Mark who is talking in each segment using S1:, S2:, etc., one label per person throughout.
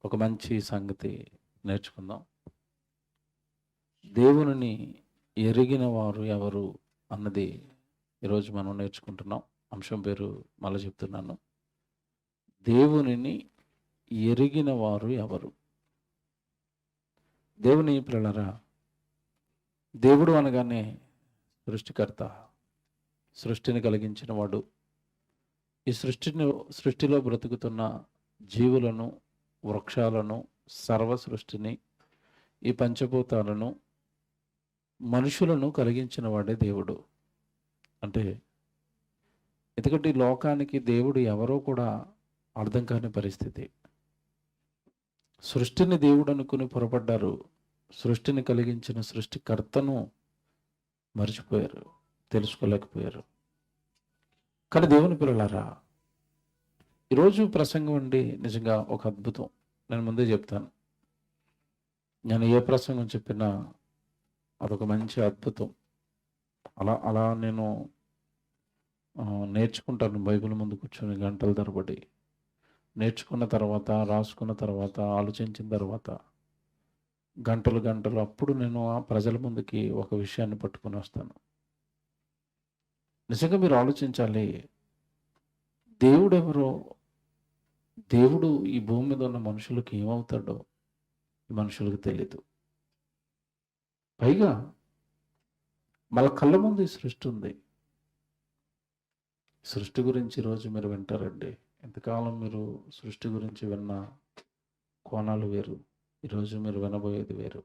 S1: ఒక మంచి సంగతి నేర్చుకుందాం. దేవునిని ఎరిగిన వారు ఎవరు అన్నది ఈరోజు మనం నేర్చుకుంటున్నాం. అంశం పేరు మళ్ళీ చెప్తున్నాను. దేవునిని ఎరిగిన వారు ఎవరు? దేవుని పిల్లలారా, దేవుడు అనగానే సృష్టికర్త, సృష్టిని కలిగించిన వాడు, ఈ సృష్టిలో బ్రతుకుతున్న జీవులను, వృక్షాలను, సర్వ సృష్టిని, ఈ పంచభూతాలను, మనుషులను కలిగించిన వాడే దేవుడు. అంటే ఎందుకంటే ఈ లోకానికి దేవుడు ఎవరో కూడా అర్థం కాని పరిస్థితి. సృష్టిని దేవుడు అనుకుని పొరపడ్డారు. సృష్టిని కలిగించిన సృష్టికర్తను మర్చిపోయారు, తెలుసుకోలేకపోయారు. కానీ దేవుని పిల్లలారా, ఈరోజు ప్రసంగం అండి నిజంగా ఒక అద్భుతం. నేను ముందే చెప్తాను, నేను ఏ ప్రసంగం చెప్పినా అదొక మంచి అద్భుతం. అలా నేను నేర్చుకుంటాను. బైబిల్ ముందు కూర్చొని గంటల తరబడి నేర్చుకున్న తర్వాత, రాసుకున్న తర్వాత, ఆలోచించిన తర్వాత గంటలు అప్పుడు నేను ఆ ప్రజల ముందుకి ఒక విషయాన్ని పట్టుకొని వస్తాను. నిజంగా మీరు ఆలోచించాలి, దేవుడు ఎవరో, దేవుడు ఈ భూమి మీద ఉన్న మనుషులకు ఏమవుతాడో ఈ మనుషులకు తెలీదు. పైగా మన కళ్ళ ముందు ఈ సృష్టి ఉంది. సృష్టి గురించి ఈరోజు మీరు వింటారండి. ఎంతకాలం మీరు సృష్టి గురించి విన్న కోణాలు వేరు, ఈరోజు మీరు వినబోయేది వేరు.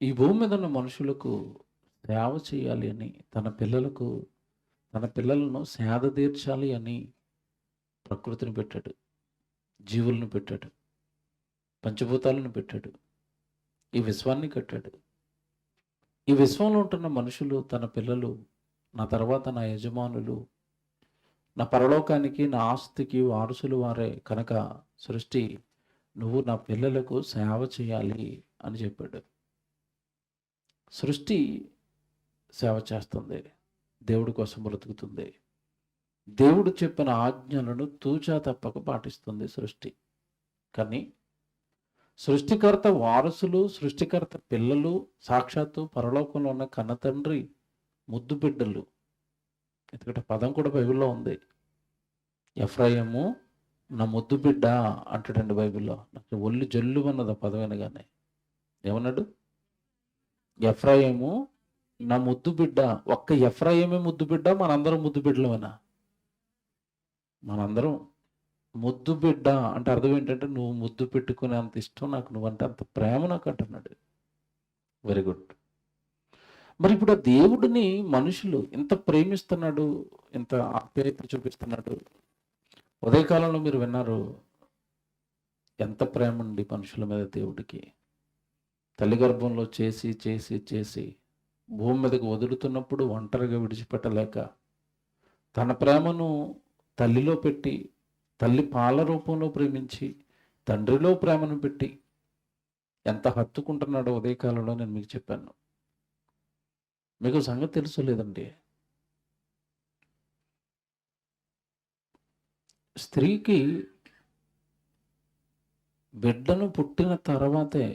S1: ఈ భూమి మీద ఉన్న మనుషులకు సేవ చేయాలి అని, తన పిల్లలను సేద తీర్చాలి అని ప్రకృతిని పెట్టాడు, జీవులను పెట్టాడు, పంచభూతాలను పెట్టాడు, ఈ విశ్వాన్ని కట్టాడు. ఈ విశ్వంలో ఉంటున్న మనుషులు, తన పిల్లలు, నా తర్వాత నా యజమానులు, నా పరలోకానికి, నా ఆస్తికి వారసులు వారే కనుక సృష్టి నువ్వు నా పిల్లలకు సేవ చేయాలి అని చెప్పాడు. సృష్టి సేవ చేస్తుంది, దేవుడి కోసం బ్రతుకుతుంది, దేవుడు చెప్పిన ఆజ్ఞలను తూచా తప్పక పాటిస్తుంది సృష్టి. కానీ సృష్టికర్త వారసులు, సృష్టికర్త పిల్లలు, సాక్షాత్తు పరలోకంలో ఉన్న కన్నతండ్రి ముద్దు బిడ్డలు. ఎందుకంటే పదం కూడా బైబిల్లో ఉంది. ఎఫ్రాయిము నా ముద్దు బిడ్డ అంటాడండి బైబిల్లో. నాకు ఒళ్ళు జల్లు అన్నది ఆ పదం వినగానే. ఏమన్నాడు? ఎఫ్రాయిము నా ముద్దు బిడ్డ. ఒక్క ఎఫ్రాయిమే ముద్దు బిడ్డ, మనందరం ముద్దు బిడ్డలమేనా? మనందరం ముద్దు బిడ్డ అంటే అర్థం ఏంటంటే, నువ్వు ముద్దు పెట్టుకునే అంత ఇష్టం నాకు, నువ్వంటే అంత ప్రేమ నాకు అంటున్నాడు. Very good. మరి ఇప్పుడు ఆ దేవుడిని మనుషులు ఎంత ప్రేమిస్తున్నాడు, ఎంత ఆప్యాయత చూపిస్తున్నాడు. ఉదయకాలంలో మీరు విన్నారు, ఎంత ప్రేమ ఉండి మనుషుల మీద దేవుడికి. తల్లి గర్భంలో చేసి చేసి చేసి భూమి మీదకి వదులుతున్నప్పుడు ఒంటరిగా విడిచిపెట్టలేక తన ప్రేమను తల్లిలో పెట్టి, తల్లి పాల రూపంలో ప్రేమించి, తండ్రిలో ప్రేమను పెట్టి ఎంత హత్తుకుంటున్నాడో ఉదయకాలంలో నేను మీకు చెప్పాను. మీకు సంగతి తెలుసు లేదండి, స్త్రీకి బిడ్డను పుట్టిన తర్వాతే,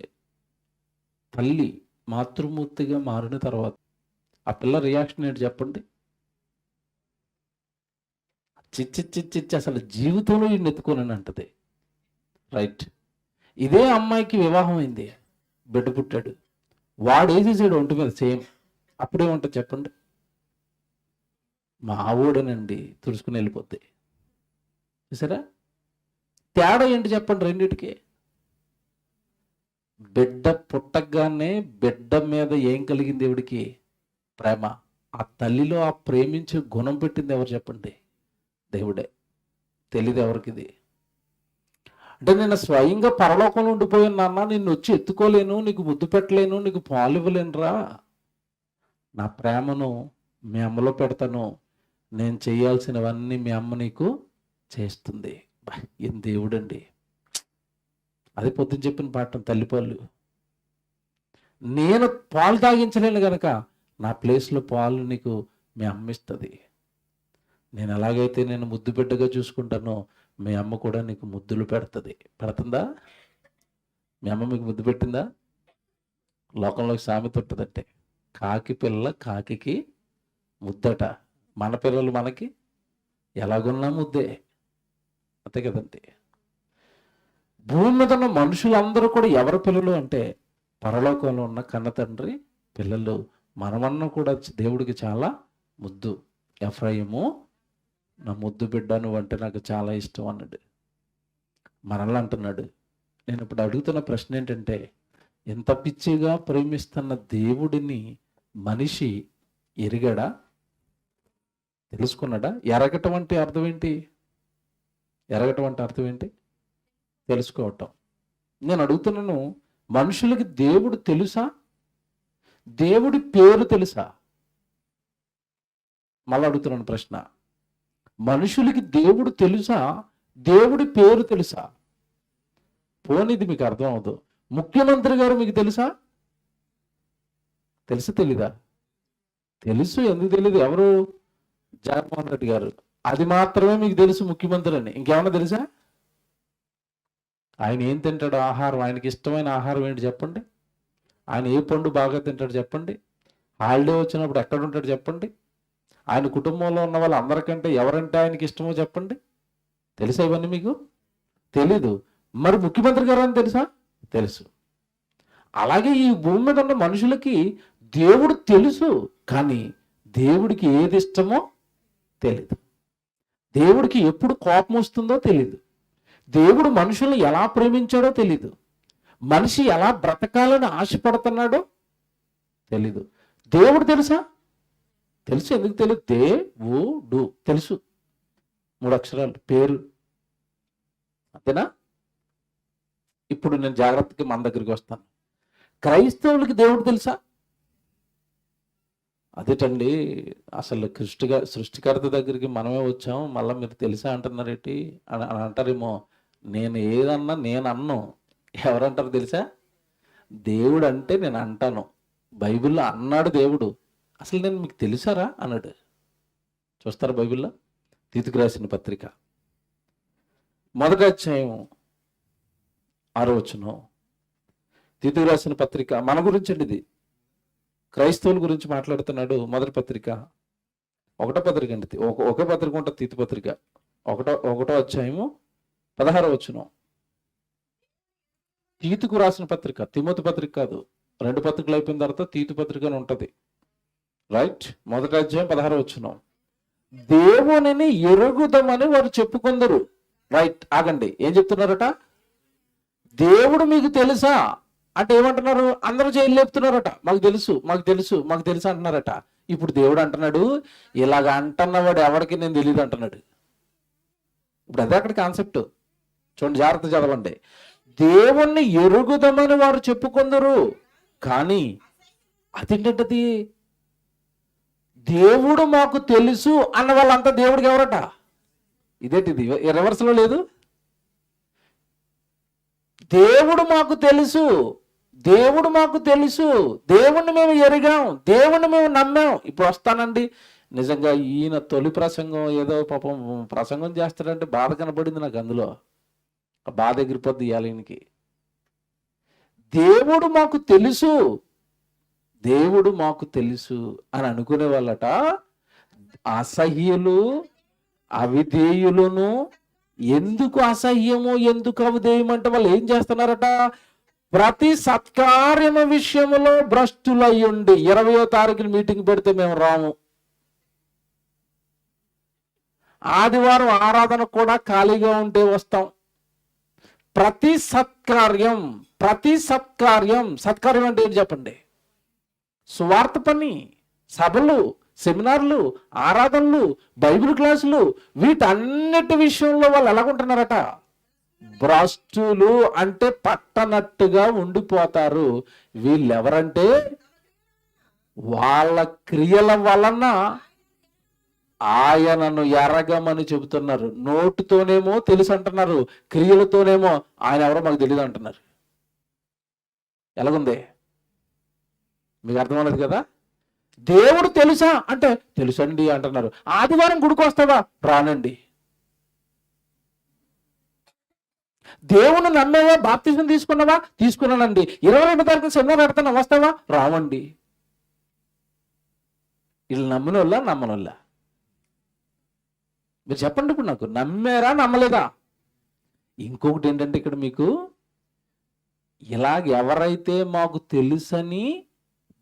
S1: తల్లి మాతృమూర్తిగా మారిన తర్వాత ఆ పిల్ల రియాక్షన్ ఏంటి చెప్పండి? చిచ్చి అసలు జీవితంలో ఈ నెత్తుకోనని అంటది. రైట్. ఇదే అమ్మాయికి వివాహం అయింది, బిడ్డ పుట్టాడు, వాడు వేసేసాడు ఒంటి మీద సేమ్. అప్పుడేముంటుంది చెప్పండి? మా ఊడనండి తుడుచుకుని వెళ్ళిపోద్ది. చూసారా తేడా ఏంటి చెప్పండి రెండిటికి? బిడ్డ పుట్టగానే బిడ్డ మీద ఏం కలిగింది దేవుడికి? ప్రేమ. ఆ తల్లిలో ఆ ప్రేమించే గుణం పెట్టింది ఎవరు చెప్పండి? దేవుడే. తెలీదు ఎవరికి ఇది. అంటే నేను స్వయంగా పరలోకంలో ఉండిపోయాను నాన్న, నిన్ను వచ్చి ఎత్తుకోలేను, నీకు ముద్దు పెట్టలేను, నీకు పాలు ఇవ్వలేనురా, నా ప్రేమను మీ అమ్మలో పెడతాను, నేను చేయాల్సినవన్నీ మీ అమ్మ నీకు చేస్తుంది. ఏం దేవుడండి! అది పొద్దున చెప్పిన పాఠం, తల్లిపాలు. నేను పాలు తాగించలేను కనుక నా ప్లేస్లో పాలు నీకు మీ అమ్మ ఇస్తుంది. నేను ఎలాగైతే నేను ముద్దు బిడ్డగా చూసుకుంటానో మీ అమ్మ కూడా నీకు ముద్దులు పెడుతుందా? మీ అమ్మ మీకు ముద్దు పెట్టిందా? లోకంలోకి సామెత ఉంటుందంటే, కాకి పిల్ల కాకి ముద్దట. మన పిల్లలు మనకి ఎలాగున్నా ముద్దే, అంతే కదండి. భూమి మీద ఉన్న మనుషులందరూ కూడా ఎవరి పిల్లలు అంటే పరలోకంలో ఉన్న కన్న తండ్రి పిల్లలు. మనమన్న కూడా దేవుడికి చాలా ముద్దు. ఎఫ్రాయిము నా ముద్దు బిడ్డ, నువ్వంటే నాకు చాలా ఇష్టం అన్నాడు. మనల్ని అంటున్నాడు. నేను ఇప్పుడు అడుగుతున్న ప్రశ్న ఏంటంటే, ఎంత పిచ్చిగా ప్రేమిస్తున్న దేవుడిని మనిషి ఎరిగాడా? తెలుసుకున్నాడా? ఎరగటం అంటే అర్థం ఏంటి? ఎరగటం అంటే అర్థం ఏంటి? తెలుసుకోవటం. నేను అడుగుతున్నాను, మనుషులకి దేవుడు తెలుసా? దేవుడి పేరు తెలుసా? మళ్ళీ అడుగుతున్నాను ప్రశ్న. మనుషులకి దేవుడు తెలుసా? దేవుడి పేరు తెలుసా? పోనీది మీకు అర్థం అవదు. ముఖ్యమంత్రి గారు మీకు తెలుసా? తెలుసు తెలీదా? తెలుసు. ఎందుకు తెలీదు? ఎవరు? జగన్మోహన్ రెడ్డి గారు. అది మాత్రమే మీకు తెలుసు ముఖ్యమంత్రి అని. ఇంకేమన్నా తెలుసా? ఆయన ఏం తింటాడు ఆహారం, ఆయనకి ఇష్టమైన ఆహారం ఏంటి చెప్పండి? ఆయన ఏ పండు బాగా తింటాడు చెప్పండి? హాలిడే వచ్చినప్పుడు ఎక్కడ ఉంటాడు చెప్పండి? ఆయన కుటుంబంలో ఉన్న వాళ్ళు అందరికంటే ఎవరంటే ఆయనకి ఇష్టమో చెప్పండి? తెలుసా ఇవన్నీ మీకు? తెలీదు. మరి ముఖ్యమంత్రి గారు అని తెలుసా? తెలుసు. అలాగే ఈ భూమి మీద ఉన్న మనుషులకి దేవుడు తెలుసు, కానీ దేవుడికి ఏది ఇష్టమో తెలీదు. దేవుడికి ఎప్పుడు కోపం వస్తుందో తెలీదు. దేవుడు మనుషుల్ని ఎలా ప్రేమించాడో తెలీదు. మనిషి ఎలా బ్రతకాలని ఆశపడుతున్నాడో తెలీదు. దేవుడు తెలుసా? తెలుసు. ఎందుకు తెలియదు? దేవుడు తెలుసు. 3 అక్షరాలు పేరు, అంతేనా? ఇప్పుడు నేను జాగ్రత్తగా మన దగ్గరికి వస్తాను. క్రైస్తవులకి దేవుడు తెలుసా? అదేటండి, అసలు సృష్టికర్త దగ్గరికి మనమే వచ్చాం, మళ్ళీ మీరు తెలుసా అంటున్నారేంటి అని అంటారేమో. నేను ఏదన్నా నేను అన్ను. ఎవరంటారు తెలుసా? దేవుడు అంటే నేను అంటాను. బైబిల్లో అన్నాడు దేవుడు. అసలు నేను మీకు తెలుసారా అన్నాడు. చూస్తారా బైబిల్లో? తీతుకు రాసిన పత్రిక 1వ అధ్యాయం 6వ వచనం. తీతుకు రాసిన పత్రిక మన గురించి అండి, ఇది క్రైస్తవుల గురించి మాట్లాడుతున్నాడు. మొదటి పత్రిక 1వ పత్రిక అండి. ఒకే పత్రిక ఉంటుంది, తీతు పత్రిక 1వ అధ్యాయము 16వ వచనం. తీతుకు రాసిన పత్రిక, తిమోతి పత్రిక కాదు. 2 పత్రికలు అయిపోయిన తర్వాత తీతు పత్రిక అని ఉంటుంది. రైట్. 1వ అధ్యాయం 16వ వచనం. దేవునిని ఎరుగుదామని వారు చెప్పుకుందరు. రైట్, ఆగండి. ఏం చెప్తున్నారట? దేవుడు మీకు తెలుసా అంటే ఏమంటున్నారు? అందరూ జైలు లేపుతున్నారట. మాకు తెలుసు, మాకు తెలుసు, మాకు తెలుసు అంటున్నారట. ఇప్పుడు దేవుడు అంటున్నాడు, ఇలాగ అంటున్నవాడు ఎవరికి నేను తెలియదు అంటున్నాడు. ఇప్పుడు అదే అక్కడ కాన్సెప్ట్. చూడండి, జాగ్రత్త చదవండి. దేవుణ్ణి ఎరుగుదామని వారు చెప్పుకుందరు, కానీ అదేంటది? దేవుడు మాకు తెలుసు అన్న వాళ్ళంతా దేవుడికి ఎవరట? ఇదేంటిది? రివర్స్లో లేదు. దేవుడు మాకు తెలుసు, దేవుడు మాకు తెలుసు, దేవుణ్ణి మేము ఎరిగాం, దేవుణ్ణి మేము నమ్మాం. ఇప్పుడు వస్తానండి, నిజంగా ఈయన తొలి ప్రసంగం ఏదో పాపం ప్రసంగం చేస్తాడంటే బాధ కనబడింది నాకు. అందులో బాధ ఎగిరిపోద్ది ఇవాళ ఈయనకి. దేవుడు మాకు తెలుసు, దేవుడు మాకు తెలుసు అని అనుకునే వాళ్ళట అసహ్యులు, అవిధేయులను. ఎందుకు అసహ్యము, ఎందుకు అవిధేయం అంటే వాళ్ళు ఏం చేస్తున్నారట? ప్రతి సత్కార్యము విషయంలో భ్రష్టులయ్యుండి 20వ తారీఖున మీటింగ్ పెడితే మేము రాము, ఆదివారం ఆరాధన కూడా ఖాళీగా ఉంటే వస్తాం. ప్రతి సత్కార్యం, సత్కార్యం అంటే ఏంటి చెప్పండి? సువార్త పని, సభలు, సెమినార్లు, ఆరాధనలు, బైబిల్ క్లాసులు, వీటన్నిటి విషయంలో వాళ్ళు ఎలాగుంటున్నారట? భ్రష్టులు. అంటే పట్టనట్టుగా ఉండిపోతారు. వీళ్ళెవరంటే వాళ్ళ క్రియల వలన ఆయనను ఎరగమని చెబుతున్నారు. నోటుతోనేమో తెలుసు అంటున్నారు, క్రియలతోనేమో ఆయన ఎవరో మాకు తెలియదు అంటున్నారు. ఎలాగుంది మీకు అర్థమవుతుంది కదా? దేవుడు తెలుసా అంటే తెలుసండి అంటున్నారు. ఆదివారం గుడికి వస్తావా? రానండి. దేవుని నమ్మేవా? బాప్తిజం తీసుకున్నావా? తీసుకున్నానండి. 22 తారీఖు సెమినార్ పెడతాను, వస్తావా? రావండి. వీళ్ళు నమ్మనోళ్ళ నమ్మనోళ్ళ? మీరు చెప్పండి ఇప్పుడు నాకు, నమ్మారా నమ్మలేదా? ఇంకొకటి ఏంటంటే ఇక్కడ మీకు ఇలాగ ఎవరైతే మాకు తెలుసని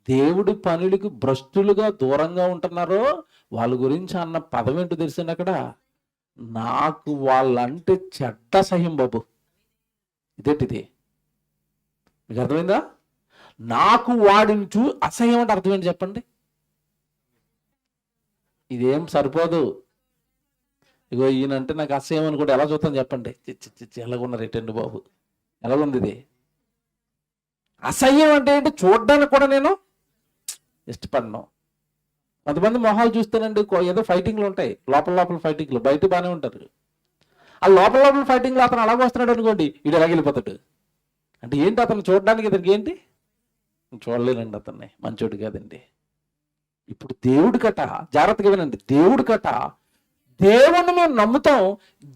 S1: దేవుడి పనులకి భ్రష్టులుగా దూరంగా ఉంటున్నారో వాళ్ళ గురించి అన్న పదం ఏంటో తెలుసండి అక్కడ, నాకు వాళ్ళంటే చెడ్డ సహ్యం బాబు. ఇదేంటిది? మీకు అర్థమైందా? నాకు వాడిని అసహ్యం అంటే అర్థమైంది చెప్పండి. ఇదేం సరిపోదు. ఇగో ఈయనంటే నాకు అసహ్యం అని కూడా ఎలా చూస్తాను చెప్పండి. ఎలాగున్నారు ఎటండి బాబు, ఎలాగుంది ఇది? అసహ్యం అంటే ఏంటి? చూడ్డానికి కూడా నేను ఇష్టపడను. కొంతమంది మొహాలు చూస్తేనండి ఏదో ఫైటింగ్లు ఉంటాయి, లోపల ఫైటింగ్లు, బయట బాగానే ఉంటారు. ఆ లోపల ఫైటింగ్లో అతను అలాగ వస్తున్నాడు అనుకోండి, వీడు ఎలాగ వెళ్ళిపోతాడు. అంటే ఏంటి అతను చూడడానికి? ఇతనికి ఏంటి? చూడలేనండి, అతన్ని మంచోడు కాదండి. ఇప్పుడు దేవుడి కట, జాగ్రత్తగా వినండి, దేవుడి కట, దేవుణ్ణి మేము నమ్ముతాం,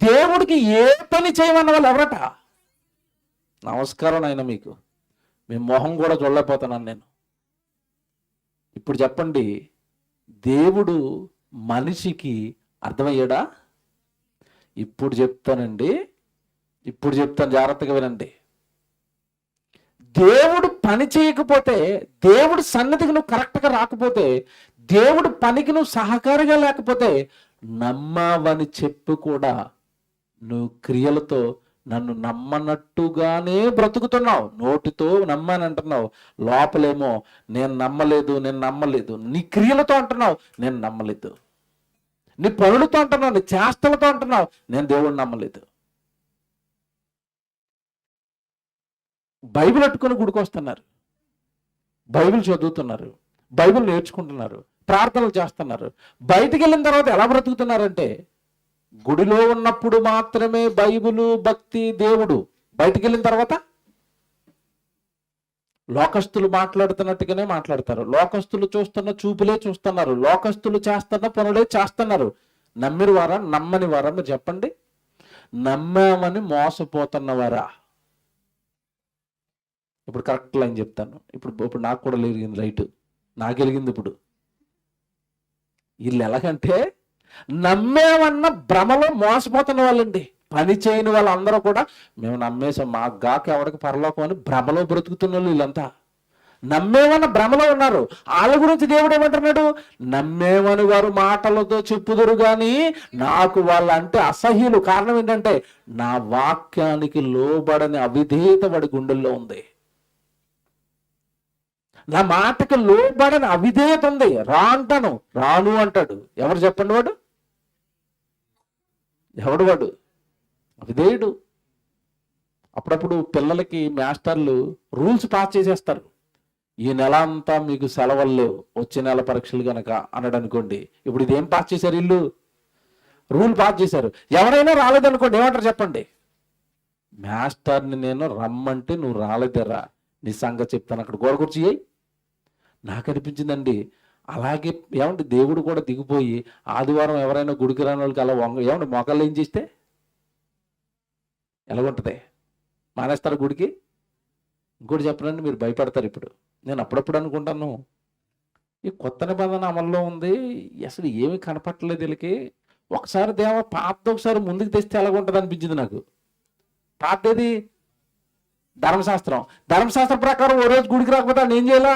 S1: దేవుడికి ఏ పని చేయమన్న వాళ్ళు ఎవరట? నమస్కారం నాయన, మీకు మీ మొహం కూడా చూడలేకపోతున్నాను నేను. ఇప్పుడు చెప్పండి, దేవుడు మనిషికి అర్థమయ్యాడా? ఇప్పుడు చెప్తానండి, ఇప్పుడు చెప్తాను, జాగ్రత్తగా వినండి. దేవుడు పని చేయకపోతే, దేవుడు సన్నిధికి నువ్వు కరెక్ట్గా రాకపోతే, దేవుడు పనికి నువ్వు సహకారిగా లేకపోతే, నమ్మావని చెప్పి కూడా నువ్వు క్రియలతో నన్ను నమ్మనట్టుగానే బ్రతుకుతున్నావు. నోటితో నమ్మానంటున్నావు, లోపలేమో నేను నమ్మలేదు. నీ క్రియలతో అంటున్నావు నేను నమ్మలేదు, నీ పనులతో అంటున్నావు, నీ చేష్టలతో అంటున్నావు నేను దేవుడిని నమ్మలేదు. బైబిల్ అట్టుకొని గుడికి వస్తున్నారు, బైబిల్ చదువుతున్నారు, బైబిల్ నేర్చుకుంటున్నారు, ప్రార్థనలు చేస్తున్నారు. బయటికి వెళ్ళిన తర్వాత ఎలా బ్రతుకుతున్నారంటే, గుడిలో ఉన్నప్పుడు మాత్రమే బైబిలు, భక్తి, దేవుడు. బయటికి వెళ్ళిన తర్వాత లోకస్తులు మాట్లాడుతున్నట్టుగానే మాట్లాడతారు, లోకస్తులు చూస్తున్న చూపులే చూస్తున్నారు, లోకస్తులు చేస్తున్న పనులే చేస్తున్నారు. నమ్మిన వారా నమ్మని వారా? మీరు చెప్పండి. నమ్మామని మోసపోతున్నవారా? ఇప్పుడు కరెక్ట్ లైన్ చెప్తాను. ఇప్పుడు నాకు కూడా వెలిగింది లైట్, నాకు వెలిగింది ఇప్పుడు. వీళ్ళు ఎలాగంటే నమ్మేమన్న భ్రమలో మోసపోతున్న వాళ్ళండి. పని చేయని వాళ్ళందరూ కూడా మేము నమ్మేసాం, మా గాక ఎవరికి పరలోకం అని భ్రమలో బ్రతుకుతున్న వాళ్ళు వీళ్ళంతా. నమ్మేమన్న భ్రమలో ఉన్నారు. వాళ్ళ గురించి దేవుడు ఏమంటున్నాడు? నమ్మేమని వారు మాటలతో చెప్పుదురు కానీ నాకు వాళ్ళంటే అసహ్యులు. కారణం ఏంటంటే నా వాక్యానికి లోబడని అవిధేయత వాడి గుండెల్లో ఉంది, నా మాటకి లోబడని అవిధేయత ఉంది. అంటాను, రాను అంటాడు. ఎవరు చెప్పండి? వాడు అవిధేయుడు. అప్పుడప్పుడు పిల్లలకి మాస్టర్లు రూల్స్ పాస్ చేసేస్తారు. ఈ నెల అంతా మీకు సెలవులు లేవు, వచ్చే నెల పరీక్షలు కనుక అన్నాడు అనుకోండి. ఇప్పుడు ఇదేం పాస్ చేశారు? ఇల్లు రూల్ పాస్ చేశారు. ఎవరైనా రాలేదనుకోండి, ఏమంటారు చెప్పండి? మాస్టర్ని నేను రమ్మంటే నువ్వు రాలేదరా, నీ సంగతి చెప్తాను, అక్కడ గోడ కూర్చి. నాకు అనిపించిందండి అలాగే, ఏమంటే దేవుడు కూడా దిగిపోయి ఆదివారం ఎవరైనా గుడికి రాని వాళ్ళకి అలా ఏమంటే మొక్కలు ఏం చేస్తే ఎలాగుంటుంది? మానేస్తారు గుడికి. ఇంకోటి చెప్పనండి, మీరు భయపడతారు. ఇప్పుడు నేను అప్పుడప్పుడు అనుకుంటాను, ఈ కొత్త నిబంధన అమల్లో ఉంది, అసలు ఏమీ కనపట్టలేదు వీళ్ళకి. ఒకసారి పాత ఒకసారి ముందుకు తెస్తే ఎలాగుంటుంది అనిపించింది నాకు. పాతేది ధర్మశాస్త్రం ప్రకారం ఓ రోజు గుడికి రాకపోతే ఆయన ఏం చేయాలా?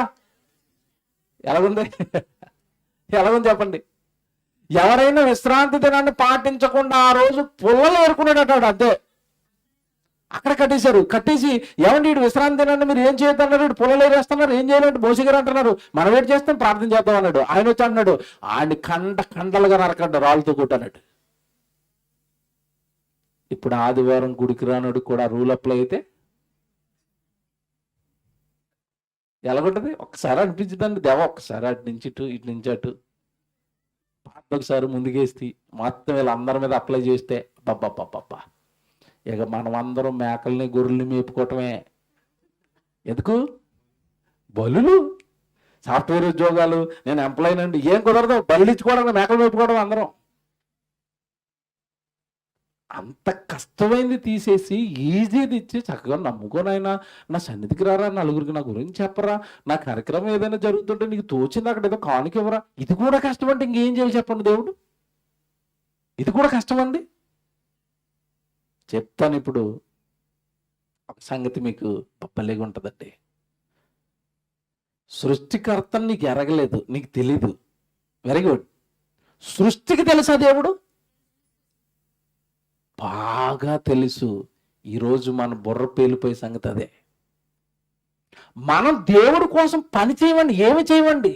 S1: ఎలాగుంది చెప్పండి. ఎవరైనా విశ్రాంతి దినాన్ని పాటించకుండా ఆ రోజు పుల్లలు ఏరుకున్నాడట, అంతే. అక్కడ కట్టేసి ఏమండి వీడు విశ్రాంతి దినాన్ని మీరు ఏం చేయొద్దన్నారు, వీడు పుల్లలు ఏరేస్తున్నారు, ఏం చేయాలంటే మోసగారు అంటున్నారు, మనం ఏం చేస్తాం, ప్రార్థన చేద్దాం అన్నాడు. ఆయన వచ్చి అన్నాడు, ఆయన కండలుగా నరకండి రాళ్ళతో కొట్టన్నాడు. ఇప్పుడు ఆదివారం గుడికి రానుడు కూడా రూల్ అప్లై అయితే ఎలాగుంటుంది? ఒక్కసారి అనిపించిందండి, ఒక్కసారి అటు నుంచి ఇటు నుంచి అటు ఒకసారి ముందుకేసి మొత్తం వీళ్ళందరి మీద అప్లై చేస్తే బాబ్బా, ఇక మనం అందరం మేకల్ని గొర్రెల్ని మేపుకోవటమే. ఎందుకు? బలులు, సాఫ్ట్వేర్ ఉద్యోగాలు, నేను ఎంప్లాయీ అండి, ఏం కుదరదు, బళ్ళు ఇచ్చుకోవడం, మేకలు మేపుకోవడం అందరం. అంత కష్టమైంది తీసేసి ఈజీది ఇచ్చి చక్కగా నమ్ముకోనైనా నా సన్నిధికి రారా, నలుగురికి నా గురించి చెప్పరా, నా కార్యక్రమం ఏదైనా జరుగుతుంటే నీకు తోచింది అక్కడ ఏదో కానుక ఇవ్వరా. ఇది కూడా కష్టం అంటే ఇంకేం చేయాలి చెప్పండి దేవుడు? ఇది కూడా కష్టం అండి. చెప్తాను ఇప్పుడు ఒక సంగతి మీకు భలేగా ఉంటుందండి. సృష్టికర్తని నీకు ఎరగలేదు, నీకు తెలీదు. Very good. సృష్టికి తెలుసా దేవుడు? బాగా తెలుసు. ఈరోజు మన బుర్ర పేలిపోయే సంగతి అదే. మనం దేవుడి కోసం పని చేయమండి, ఏమి చేయమండి,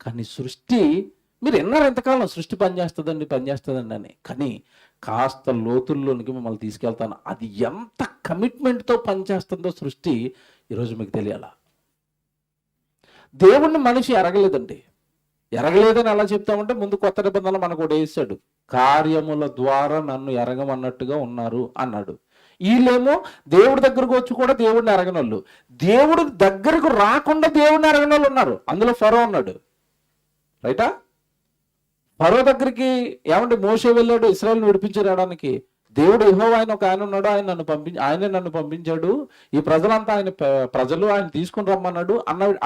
S1: కానీ సృష్టి, మీరు విన్నారు ఎంతకాలం సృష్టి పనిచేస్తుందండి అని. కానీ కాస్త లోతుల్లోనికి మిమ్మల్ని తీసుకెళ్తాను. అది ఎంత కమిట్మెంట్తో పనిచేస్తుందో సృష్టి ఈరోజు మీకు తెలియాలా. దేవుణ్ణి మనిషి ఎరగలేదండి. ఎరగలేదని ఎలా చెప్తామంటే, ముందు కొత్త నిబంధనలు మనకు కూడా వేసాడు, కార్యముల ద్వారా నన్ను ఎరగమన్నట్టుగా ఉన్నారు అన్నాడు. వీళ్ళేమో దేవుడి దగ్గరకు వచ్చి కూడా దేవుడిని ఎరగనోళ్ళు, దేవుడి దగ్గరకు రాకుండా దేవుడిని ఎరగనోళ్ళు ఉన్నారు. అందులో ఫరో ఉన్నాడు. రైటా? ఫరో దగ్గరికి ఏమంటే మోషే వెళ్ళాడు ఇశ్రాయేలును విడిపించడానికి. దేవుడు యెహోవా ఆయన ఒక ఆయన ఉన్నాడు, ఆయనే నన్ను పంపించాడు, ఈ ప్రజలంతా ఆయన ప్రజలు, ఆయన తీసుకుని రమ్మన్నాడు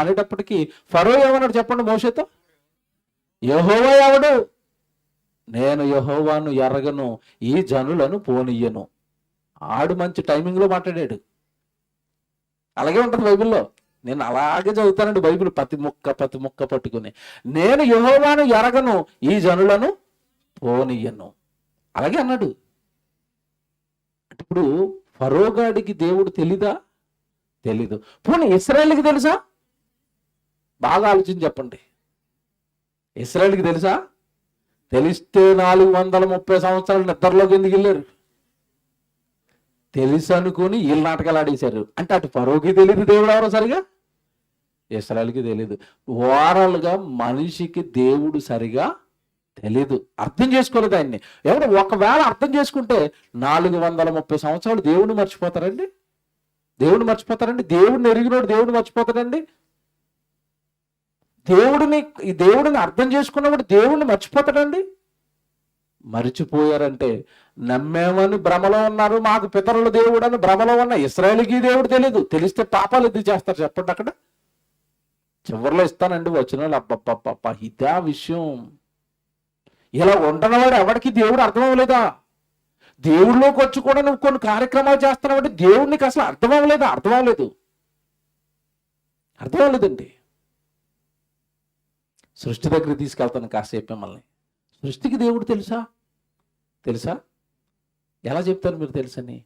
S1: అనేటప్పటికీ ఫరో ఏమన్నాడు చెప్పండి మోషేతో? యెహోవా ఎవడు? నేను యెహోవాను ఎరగను, ఈ జనులను పోనీయను. ఆడు మంచి టైమింగ్లో మాట్లాడాడు. అలాగే ఉంటుంది బైబిల్లో. నేను అలాగే చదువుతానండి బైబిల్, ప్రతి ముక్క పట్టుకుని. నేను యెహోవాను ఎరగను, ఈ జనులను పోనీయను. అలాగే అన్నాడు. ఇప్పుడు ఫరోగాడికి దేవుడు తెలీదా? తెలీదు. పోనీ ఇశ్రాయేలుకి తెలుసా? బాగా ఆలోచించి చెప్పండి. ఇశ్రాయేలుకి తెలుసా? తెలిస్తే 430 సంవత్సరాలు నిద్రలోకి ఎందుకు వెళ్ళారు? తెలుసు అనుకుని వీళ్ళు నాటకాలు ఆడేశారు. అంటే అటు ఫరోకి తెలియదు దేవుడు ఎవరో సరిగా, ఇశ్రాయేలుకి తెలీదు. ఓవరాల్గా మనిషికి దేవుడు సరిగా తెలీదు, అర్థం చేసుకోలేదు ఆయన్ని. ఎవరు ఒకవేళ అర్థం చేసుకుంటే 430 సంవత్సరాలు దేవుడిని మర్చిపోతారండి? దేవుడిని ఎరిగినోడు దేవుడిని మర్చిపోతాడండి? దేవుడిని అర్థం చేసుకున్నప్పుడు దేవుడిని మర్చిపోతాడండి? మర్చిపోయారంటే నమ్మేమని భ్రమలో ఉన్నారు. మాకు పితరుల దేవుడు అని భ్రమలో ఉన్న ఇశ్రాయేలుకి దేవుడు తెలీదు. తెలిస్తే పాపాలు ఎందుకు చేస్తారు చెప్పండి? అక్కడ చివరిలో ఇస్తానండి వచనాలు. అబ్బబ్బబ్బ, ఇదా విషయం. ఇలా ఉంటున్నవాడు ఎవరికి దేవుడు అర్థం అవ్వలేదా? దేవుడిలోకి వచ్చి కూడా నువ్వు కొన్ని కార్యక్రమాలు చేస్తున్నావు, దేవుడికి అసలు అర్థమవ్వలేదండి. సృష్టి దగ్గరికి తీసుకెళ్తాను కాసేపు మిమ్మల్ని. సృష్టికి దేవుడు తెలుసా? ఎలా చెప్తారు మీరు తెలుసని?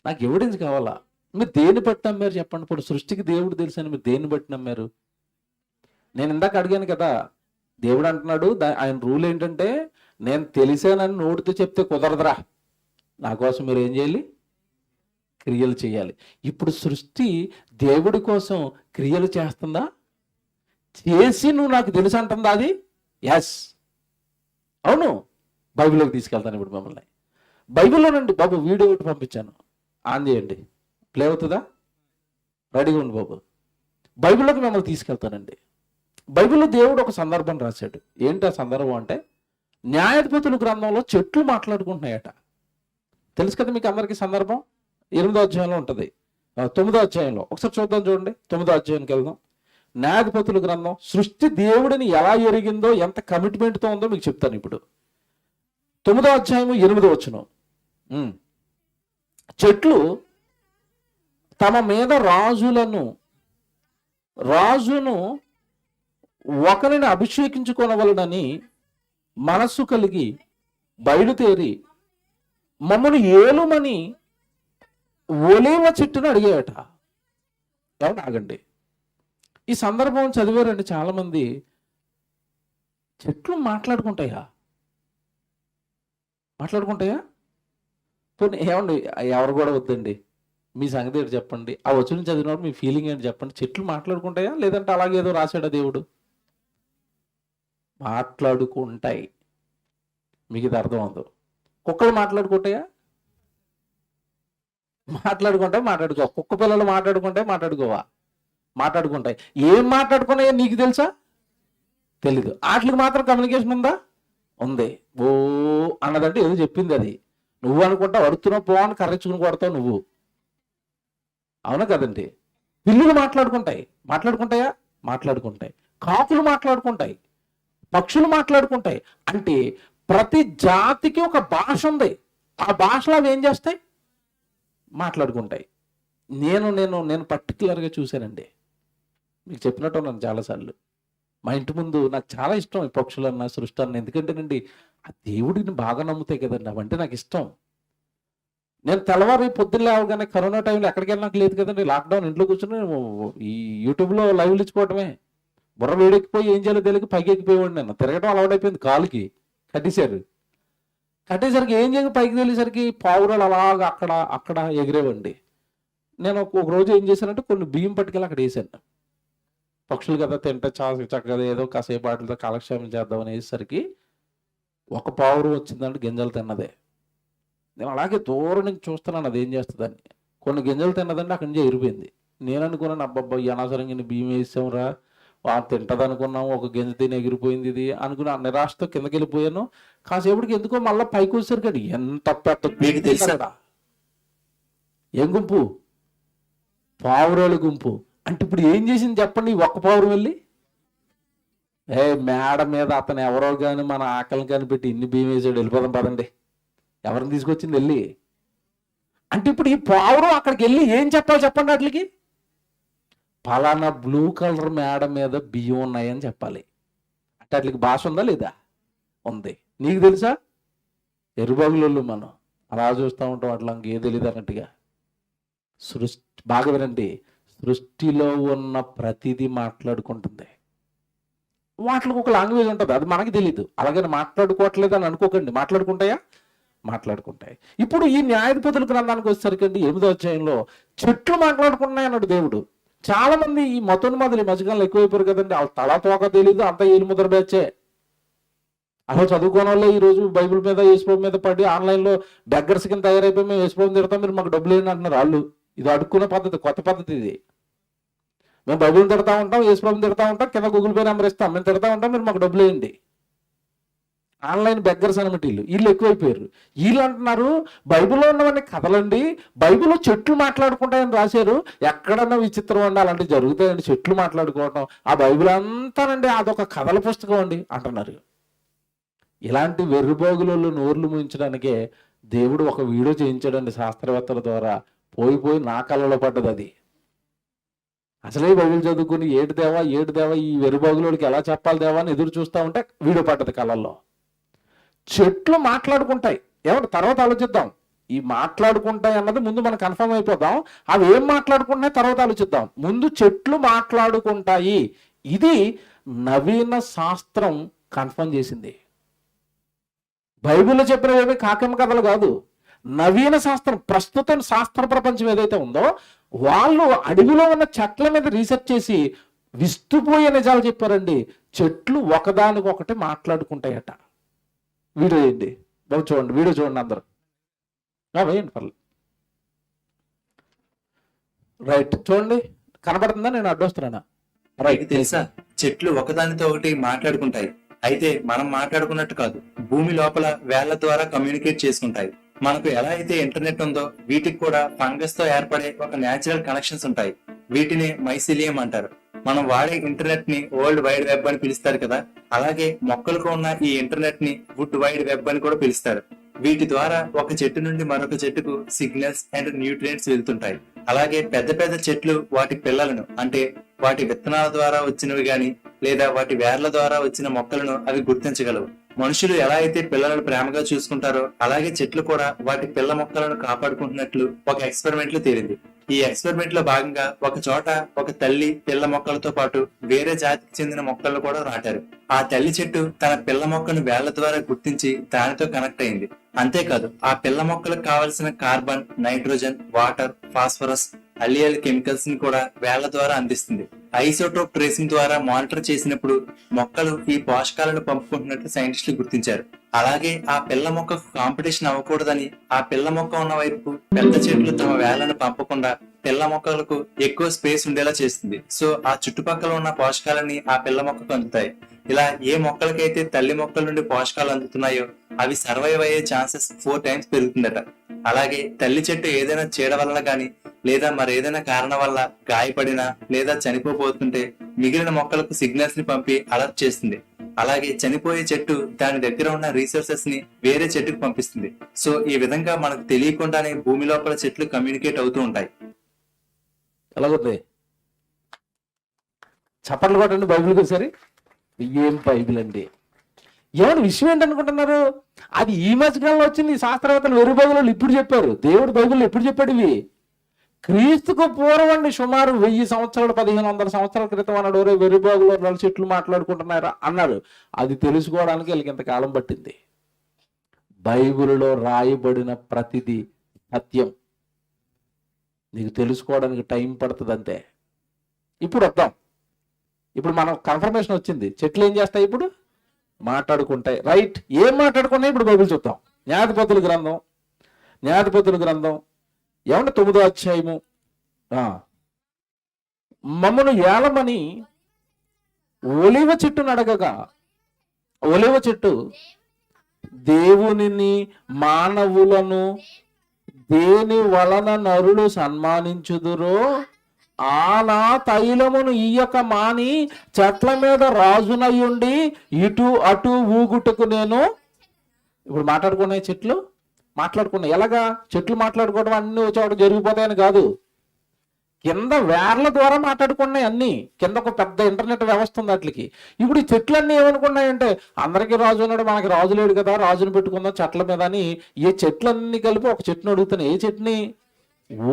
S1: నాకు ఎవిడెన్స్ కావాలా. మీరు దేన్ని బట్టి నమ్మారు చెప్పండి? ఇప్పుడు సృష్టికి దేవుడు తెలుసని మీరు దేన్ని బట్టి నమ్మారు? నేను ఇందాక అడిగాను కదా, దేవుడు అంటున్నాడు, ఆయన రూల్ ఏంటంటే, నేను తెలిసానని నోటితో చెప్తే కుదరదురా, నా కోసం మీరు ఏం చేయాలి? క్రియలు చేయాలి. ఇప్పుడు సృష్టి దేవుడి కోసం క్రియలు చేస్తుందా? చేసి నువ్వు నాకు తెలుసు అంటుందా అది? ఎస్, అవును. బైబిల్లోకి తీసుకెళ్తాను ఇప్పుడు మిమ్మల్ని. బైబిల్లోనండి బాబు, వీడియో ఒకటి పంపించాను, ఆన్ చేయండి, ప్లే అవుతుందా? రెడీగా ఉండి బాబు. బైబిల్లోకి మిమ్మల్ని తీసుకెళ్తానండి. బైబిల్లో దేవుడు ఒక సందర్భం రాశాడు. ఏంటి ఆ సందర్భం అంటే, న్యాయాధిపతుల గ్రంథంలో చెట్లు మాట్లాడుకుంటున్నాయట. తెలుసు కదా మీకు అందరికీ సందర్భం. 8వ అధ్యాయంలో ఉంటుంది, 9వ అధ్యాయంలో ఒకసారి చూద్దాం. చూడండి, 9వ అధ్యాయానికి వెళ్దాం. న్యాయాధిపతుల గ్రంథం సృష్టి దేవుడిని ఎలా ఎరిగిందో, ఎంత కమిట్మెంట్తో ఉందో మీకు చెప్తాను ఇప్పుడు. 9వ అధ్యాయము 8వ వచనం. చెట్లు తమ మీద రాజును ఒకరిని అభిషేకించుకొనవలనని మనస్సు కలిగి బయలుదేరి మమ్మల్ని ఏలుమని ఒలీవ చెట్టును అడిగాయట. ఎవరు? ఆగండి, ఈ సందర్భం చదివారండి చాలామంది. చెట్లు మాట్లాడుకుంటాయా? పోనీ ఏమండి, ఎవరు కూడా వద్దండి, మీ సంగతి ఏంటి చెప్పండి. ఆ వచనం చదివినప్పుడు మీ ఫీలింగ్ ఏంటి చెప్పండి. చెట్లు మాట్లాడుకుంటాయా, లేదంటే అలాగే ఏదో రాశాడా దేవుడు? మాట్లాడుకుంటాయి. మీకు ఇది అర్థం అవుతుంది. కుక్కలు మాట్లాడుకుంటాయా? మాట్లాడుకో. కుక్క పిల్లలు మాట్లాడుకుంటాయి. ఏం మాట్లాడుకున్నాయో నీకు తెలుసా? తెలీదు. వాటికి మాత్రం కమ్యూనికేషన్ ఉందా? ఉంది. ఓ అన్నదంటే ఏదో చెప్పింది అది. నువ్వు అనుకుంటా అడుగుతున్నావు పో అని కర్రెచ్చుకుని కొడతావు నువ్వు. అవునా కదండి? పిల్లులు మాట్లాడుకుంటాయి. మాట్లాడుకుంటాయా? మాట్లాడుకుంటాయి. కాకులు మాట్లాడుకుంటాయి. పక్షులు మాట్లాడుకుంటాయి. అంటే ప్రతి జాతికి ఒక భాష ఉంది. ఆ భాషలో అవి ఏం చేస్తాయి? మాట్లాడుకుంటాయి. నేను నేను నేను పర్టికులర్గా చూశానండి, మీకు చెప్పినట్టు నన్ను చాలాసార్లు. మా ఇంటి ముందు నాకు చాలా ఇష్టం ఈ పక్షులన్నా సృష్టి అన్న. ఎందుకంటేనండి ఆ దేవుడిని బాగా నమ్ముతాయి కదండి, అవంటే నాకు ఇష్టం. నేను తెల్లవారి పొద్దున్న లేవగానే కరోనా టైంలో ఎక్కడికి వెళ్ళడానికి లేదు కదండి, లాక్డౌన్, ఇంట్లో కూర్చొని ఈ యూట్యూబ్లో లైవ్లు ఇచ్చుకోవటమే. బుర్ర వేడెక్కిపోయి ఏం చేయాలో తెలియక పైకి ఎక్కిపోయేవాడు. నేను తిరగడం అలవాటైపోయింది. కాలుకి కట్టేశారు. కట్టేసరికి ఏం చేయక పైకి వెళ్ళేసరికి పావురాలు అలాగా అక్కడ అక్కడ ఎగిరేవండి. నేను ఒక రోజు ఏం చేశానంటే కొన్ని బియ్యం పట్టుకెళ్ళి అక్కడ వేసాను. పక్షులు కదా తింటే చక్కగా ఏదో కాసేపు వాటితో కాలక్షేమం చేద్దాం అనేసరికి ఒక పావురం వచ్చిందంటే గింజలు తిన్నదే. నేను అలాగే దూరం నుంచి చూస్తున్నాను అది ఏం చేస్తుందని. కొన్ని గింజలు తిన్నదంటే అక్కడి నుంచి ఎగిరిపోయింది. నేను అనుకున్నాను, అబ్బబ్బా అనవసరంగా బియ్యం వేసాంరా, తింటది అనుకున్నాము, ఒక గింజ తిని ఎగిరిపోయింది ఇది అనుకుని ఆ నిరాశతో కిందకి వెళ్ళిపోయాను. కాసేపటికి ఎందుకో మళ్ళీ పైకి వచ్చేసరికి ఎంత పెద్ద ఏం గుంపు? పావురాల గుంపు. అంటే ఇప్పుడు ఏం చేసింది చెప్పండి ఈ ఒక్క పావురం వెళ్ళి? మేడ మీద అతను ఎవరో కానీ మన ఆకలిని కనిపెట్టి ఇన్ని బియ్యం వేసాడు, వెళ్ళిపోదాం పదండి. ఎవరిని తీసుకొచ్చింది వెళ్ళి? అంటే ఇప్పుడు ఈ పావురం అక్కడికి వెళ్ళి ఏం చెప్పాలి చెప్పండి వాటికి? పలానా బ్లూ కలర్ మేడ మీద బియ్యం ఉన్నాయని చెప్పాలి. అంటే వాటికి భాష ఉందా లేదా? ఉంది. నీకు తెలుసా? ఎరుబాగులు మనం అలా చూస్తూ ఉంటాం, అట్లా ఇంకే తెలియదు అన్నట్టుగా. బాగా వినండి, సృష్టిలో ఉన్న ప్రతిదీ మాట్లాడుకుంటుంది. వాటికి ఒక లాంగ్వేజ్ ఉంటుంది, అది మనకి తెలీదు. అలాగని మాట్లాడుకోవట్లేదు అని అనుకోకండి. మాట్లాడుకుంటాయా? మాట్లాడుకుంటాయి. ఇప్పుడు ఈ న్యాయాధిపతుల గ్రంథానికి వచ్చేసరికండి 8వ అధ్యాయంలో చెట్లు మాట్లాడుకుంటున్నాయి అన్నాడు దేవుడు. చాలా మంది ఈ మతోన్మాదులు ఈ మధ్యకాలంలో ఎక్కువైపోయారు కదండి. వాళ్ళ తల తోక తెలీదు, అంతా ఏలుముద్ర బ్యాచే. అసలు చదువుకోని వాళ్ళే ఈరోజు బైబిల్ మీద యేసుప్రభు మీద పడి ఆన్లైన్లో బెగ్గర్స్ కింద తయారైపోయి మేము యేసుప్రభుని తిడతాం, మీరు మాకు డబ్బులు ఏంటి అంటున్నారు వాళ్ళు. ఇది అడుక్కునే పద్ధతి, కొత్త పద్ధతి ఇది. మేము బైబిల్ని తిడతా ఉంటాం, యేసుప్రభుని తిడతా ఉంటాం, కింద గూగుల్ పే నెంబర్ ఇస్తాం, మేము తిడతా ఉంటాం, మీరు మాకు డబ్బులు వేయండి. ఆన్లైన్ బెగ్గర్స్ అనమాట వీళ్ళు ఎక్కువైపోయారు. వీళ్ళు అంటున్నారు బైబిల్లో ఉన్నవన్నీ కథలండి, బైబిల్లో చెట్లు మాట్లాడుకుంటాయని రాశారు. ఎక్కడన్నా విచిత్రం అండి, అలాంటివి జరుగుతాయండి, చెట్లు మాట్లాడుకోవటం. ఆ బైబిల్ అంతానండి అదొక కథల పుస్తకం అండి అంటున్నారు. ఇలాంటి వెర్రిబోగులలో నోర్లు ముయించడానికే దేవుడు ఒక వీడియో చేయించాడండి శాస్త్రవేత్తల ద్వారా. పోయి నా కళ్ళలో పడ్డది అది. అసలే బైబిల్ చదువుకుని ఏడు దేవా ఈ వెర్రిబోగులోడికి ఎలా చెప్పాలి దేవా అని ఎదురు చూస్తూ ఉంటే వీడియో పడ్డది కళ్ళల్లో. చెట్లు మాట్లాడుకుంటాయి. ఏమంటే తర్వాత ఆలోచిద్దాం. ఈ మాట్లాడుకుంటాయి అన్నది ముందు మనం కన్ఫర్మ్ అయిపోదాం. అవి ఏం మాట్లాడుకుంటున్నాయి తర్వాత ఆలోచిద్దాం. ముందు చెట్లు మాట్లాడుకుంటాయి. ఇది నవీన శాస్త్రం కన్ఫర్మ్ చేసింది. బైబిల్లో చెప్పినవేమీ కాకమ్మ కథలు కాదు. నవీన శాస్త్రం, ప్రస్తుతం శాస్త్ర ప్రపంచం ఏదైతే ఉందో వాళ్ళు అడవిలో ఉన్న చెట్ల మీద రీసెర్చ్ చేసి విస్తుపోయే నిజాలు చెప్పారండి. చెట్లు ఒకదానికొకటి మాట్లాడుకుంటాయట. వీడియో వేయండి బాబు, చూడండి వీడియో చూడండి అందరూ. వేయండి పర్లేదు. రైట్ చూడండి, కనబడుతుందా? నేను అడ్డొస్తున్నానా?
S2: రైట్. తెలుసా, చెట్లు ఒకదానితో ఒకటి మాట్లాడుకుంటాయి. అయితే మనం మాట్లాడుకున్నట్టు కాదు. భూమి లోపల వేళ్ల ద్వారా కమ్యూనికేట్ చేసుకుంటాయి. మనకు ఎలా అయితే ఇంటర్నెట్ ఉందో వీటికి కూడా ఫంగస్ తో ఏర్పడే ఒక న్యాచురల్ కనెక్షన్స్ ఉంటాయి. వీటిని మైసిలియం అంటారు. మనం వాడే ఇంటర్నెట్ ని వరల్డ్ వైడ్ వెబ్ అని పిలుస్తారు కదా, అలాగే మొక్కలకు ఉన్న ఈ ఇంటర్నెట్ ని వుడ్ వైడ్ వెబ్ అని కూడా పిలుస్తారు. వీటి ద్వారా ఒక చెట్టు నుండి మరొక చెట్టుకు సిగ్నల్స్ అండ్ న్యూట్రియంట్స్ వెళ్తుంటాయి. అలాగే పెద్ద పెద్ద చెట్లు వాటి పిల్లలను, అంటే వాటి విత్తనాల ద్వారా వచ్చినవి గాని లేదా వాటి వేర్ల ద్వారా వచ్చిన మొక్కలను అవి గుర్తించగలవు. మనుషులు ఎలా అయితే పిల్లలను ప్రేమగా చూసుకుంటారో అలాగే చెట్లు కూడా వాటి పిల్ల మొక్కలను కాపాడుకుంటున్నట్లు ఒక ఎక్స్పెరిమెంట్ లో తేలింది. ఈ ఎక్స్పెరిమెంట్ లో భాగంగా ఒక చోట ఒక తల్లి పిల్ల మొక్కలతో పాటు వేరే జాతికి చెందిన మొక్కలను కూడా నాటారు. ఆ తల్లి చెట్టు తన పిల్ల మొక్కను వేళ్ల ద్వారా గుర్తించి దానితో కనెక్ట్ అయింది. అంతేకాదు, ఆ పిల్ల మొక్కలకు కావలసిన కార్బన్, నైట్రోజన్, వాటర్, ఫాస్ఫరస్, అల్లియల్ కెమికల్స్ ని కూడా వేళ్ల ద్వారా అందిస్తుంది. ఐసోటోప్ ట్రేసింగ్ ద్వారా మానిటర్ చేసినప్పుడు మొక్కలు ఈ పోషకాలను పంపుకుంటున్నట్లు సైంటిస్టులు గుర్తించారు. అలాగే ఆ పిల్ల మొక్కకు కాంపిటీషన్ అవ్వకూడదని ఆ పిల్ల మొక్క ఉన్న వైపు పెద్ద చెట్లు తమ వేళ్లను పంపకుండా పిల్ల మొక్కలకు ఎక్కువ స్పేస్ ఉండేలా చేస్తుంది. సో ఆ చుట్టుపక్కల ఉన్న పోషకాలని ఆ పిల్ల మొక్కకు అందుతాయి. ఇలా ఏ మొక్కలకైతే తల్లి మొక్కల నుండి పోషకాలు అందుతున్నాయో అవి సర్వైవ్ అయ్యే ఛాన్సెస్ 4 టైమ్స్ పెరుగుతుందట. అలాగే తల్లి చెట్టు ఏదైనా చీడ వలన కానీ లేదా మరేదైనా కారణం వల్ల గాయపడినా లేదా చనిపోతుంటే మిగిలిన మొక్కలకు సిగ్నల్స్ ని పంపి అలర్ట్ చేస్తుంది. అలాగే చనిపోయే చెట్టు దాని దగ్గర ఉన్న రీసోర్సెస్ ని వేరే చెట్టుకు పంపిస్తుంది. సో ఈ విధంగా మనకు తెలియకుండానే భూమి లోపల చెట్లు కమ్యూనికేట్ అవుతూ ఉంటాయి.
S1: ఎలాగుంది? చప్పట్లు కొట్టండి బైబిల్కి ఒకసారి. ఏం బైబిల్ అండి! ఏమన్నా విషయం ఏంటనుకుంటున్నారు? అది ఈ మధ్యకాలంలో వచ్చింది. శాస్త్రవేత్తలు వెర్రి బైబిల్ ఇప్పుడు చెప్పారు. దేవుడు బైబిల్ ఎప్పుడు చెప్పాడు ఇవి? క్రీస్తుకు పూర్వం అండి, సుమారు 1000 సంవత్సరాలు 1500 సంవత్సరాల క్రితం అన్నాడు. ఒరే వెర్రి బాగులో 4 చెట్లు మాట్లాడుకుంటున్నారా అన్నాడు. అది తెలుసుకోవడానికి వీళ్ళకి ఇంతకాలం పట్టింది. బైబిల్లో రాయబడిన ప్రతిదీ సత్యం. నీకు తెలుసుకోవడానికి టైం పడుతుంది అంతే. ఇప్పుడు వద్దాం. ఇప్పుడు మనం కన్ఫర్మేషన్ వచ్చింది. చెట్లు ఏం చేస్తాయి? ఇప్పుడు మాట్లాడుకుంటాయి. రైట్. ఏం మాట్లాడుకున్నాయి? ఇప్పుడు బైబిల్ చూద్దాం. న్యాయాధిపతుల గ్రంథం ఏమంటే 9వ అధ్యాయము. మమ్మను ఏలమని ఒలివ చెట్టును అడగగా, ఒలివ చెట్టు దేవునిని మానవులను దేని వలన నరులు సన్మానించుదురో ఆనా తైలమును ఇయ్యక మాని చెట్ల మీద రాజునయ్యుండి ఇటు అటు ఊగుటకు నేను. ఇప్పుడు మాట్లాడుకునే చెట్లు మాట్లాడుకున్నాయి. ఎలాగా? చెట్లు మాట్లాడుకోవడం అన్ని చోట జరిగిపోతాయని కాదు. కింద వేర్ల ద్వారా మాట్లాడుకున్నాయి అన్ని. కింద ఒక పెద్ద ఇంటర్నెట్ వ్యవస్థ ఉంది వాటికి. ఇప్పుడు ఈ చెట్లన్నీ ఏమనుకున్నాయంటే అందరికీ రాజు ఉన్నాడు, మనకి రాజు లేడు కదా, రాజుని పెట్టుకుందాం చెట్ల మీద అని ఈ చెట్లన్నీ కలిపి ఒక చెట్టుని అడుగుతున్నాయి. ఏ చెట్టుని?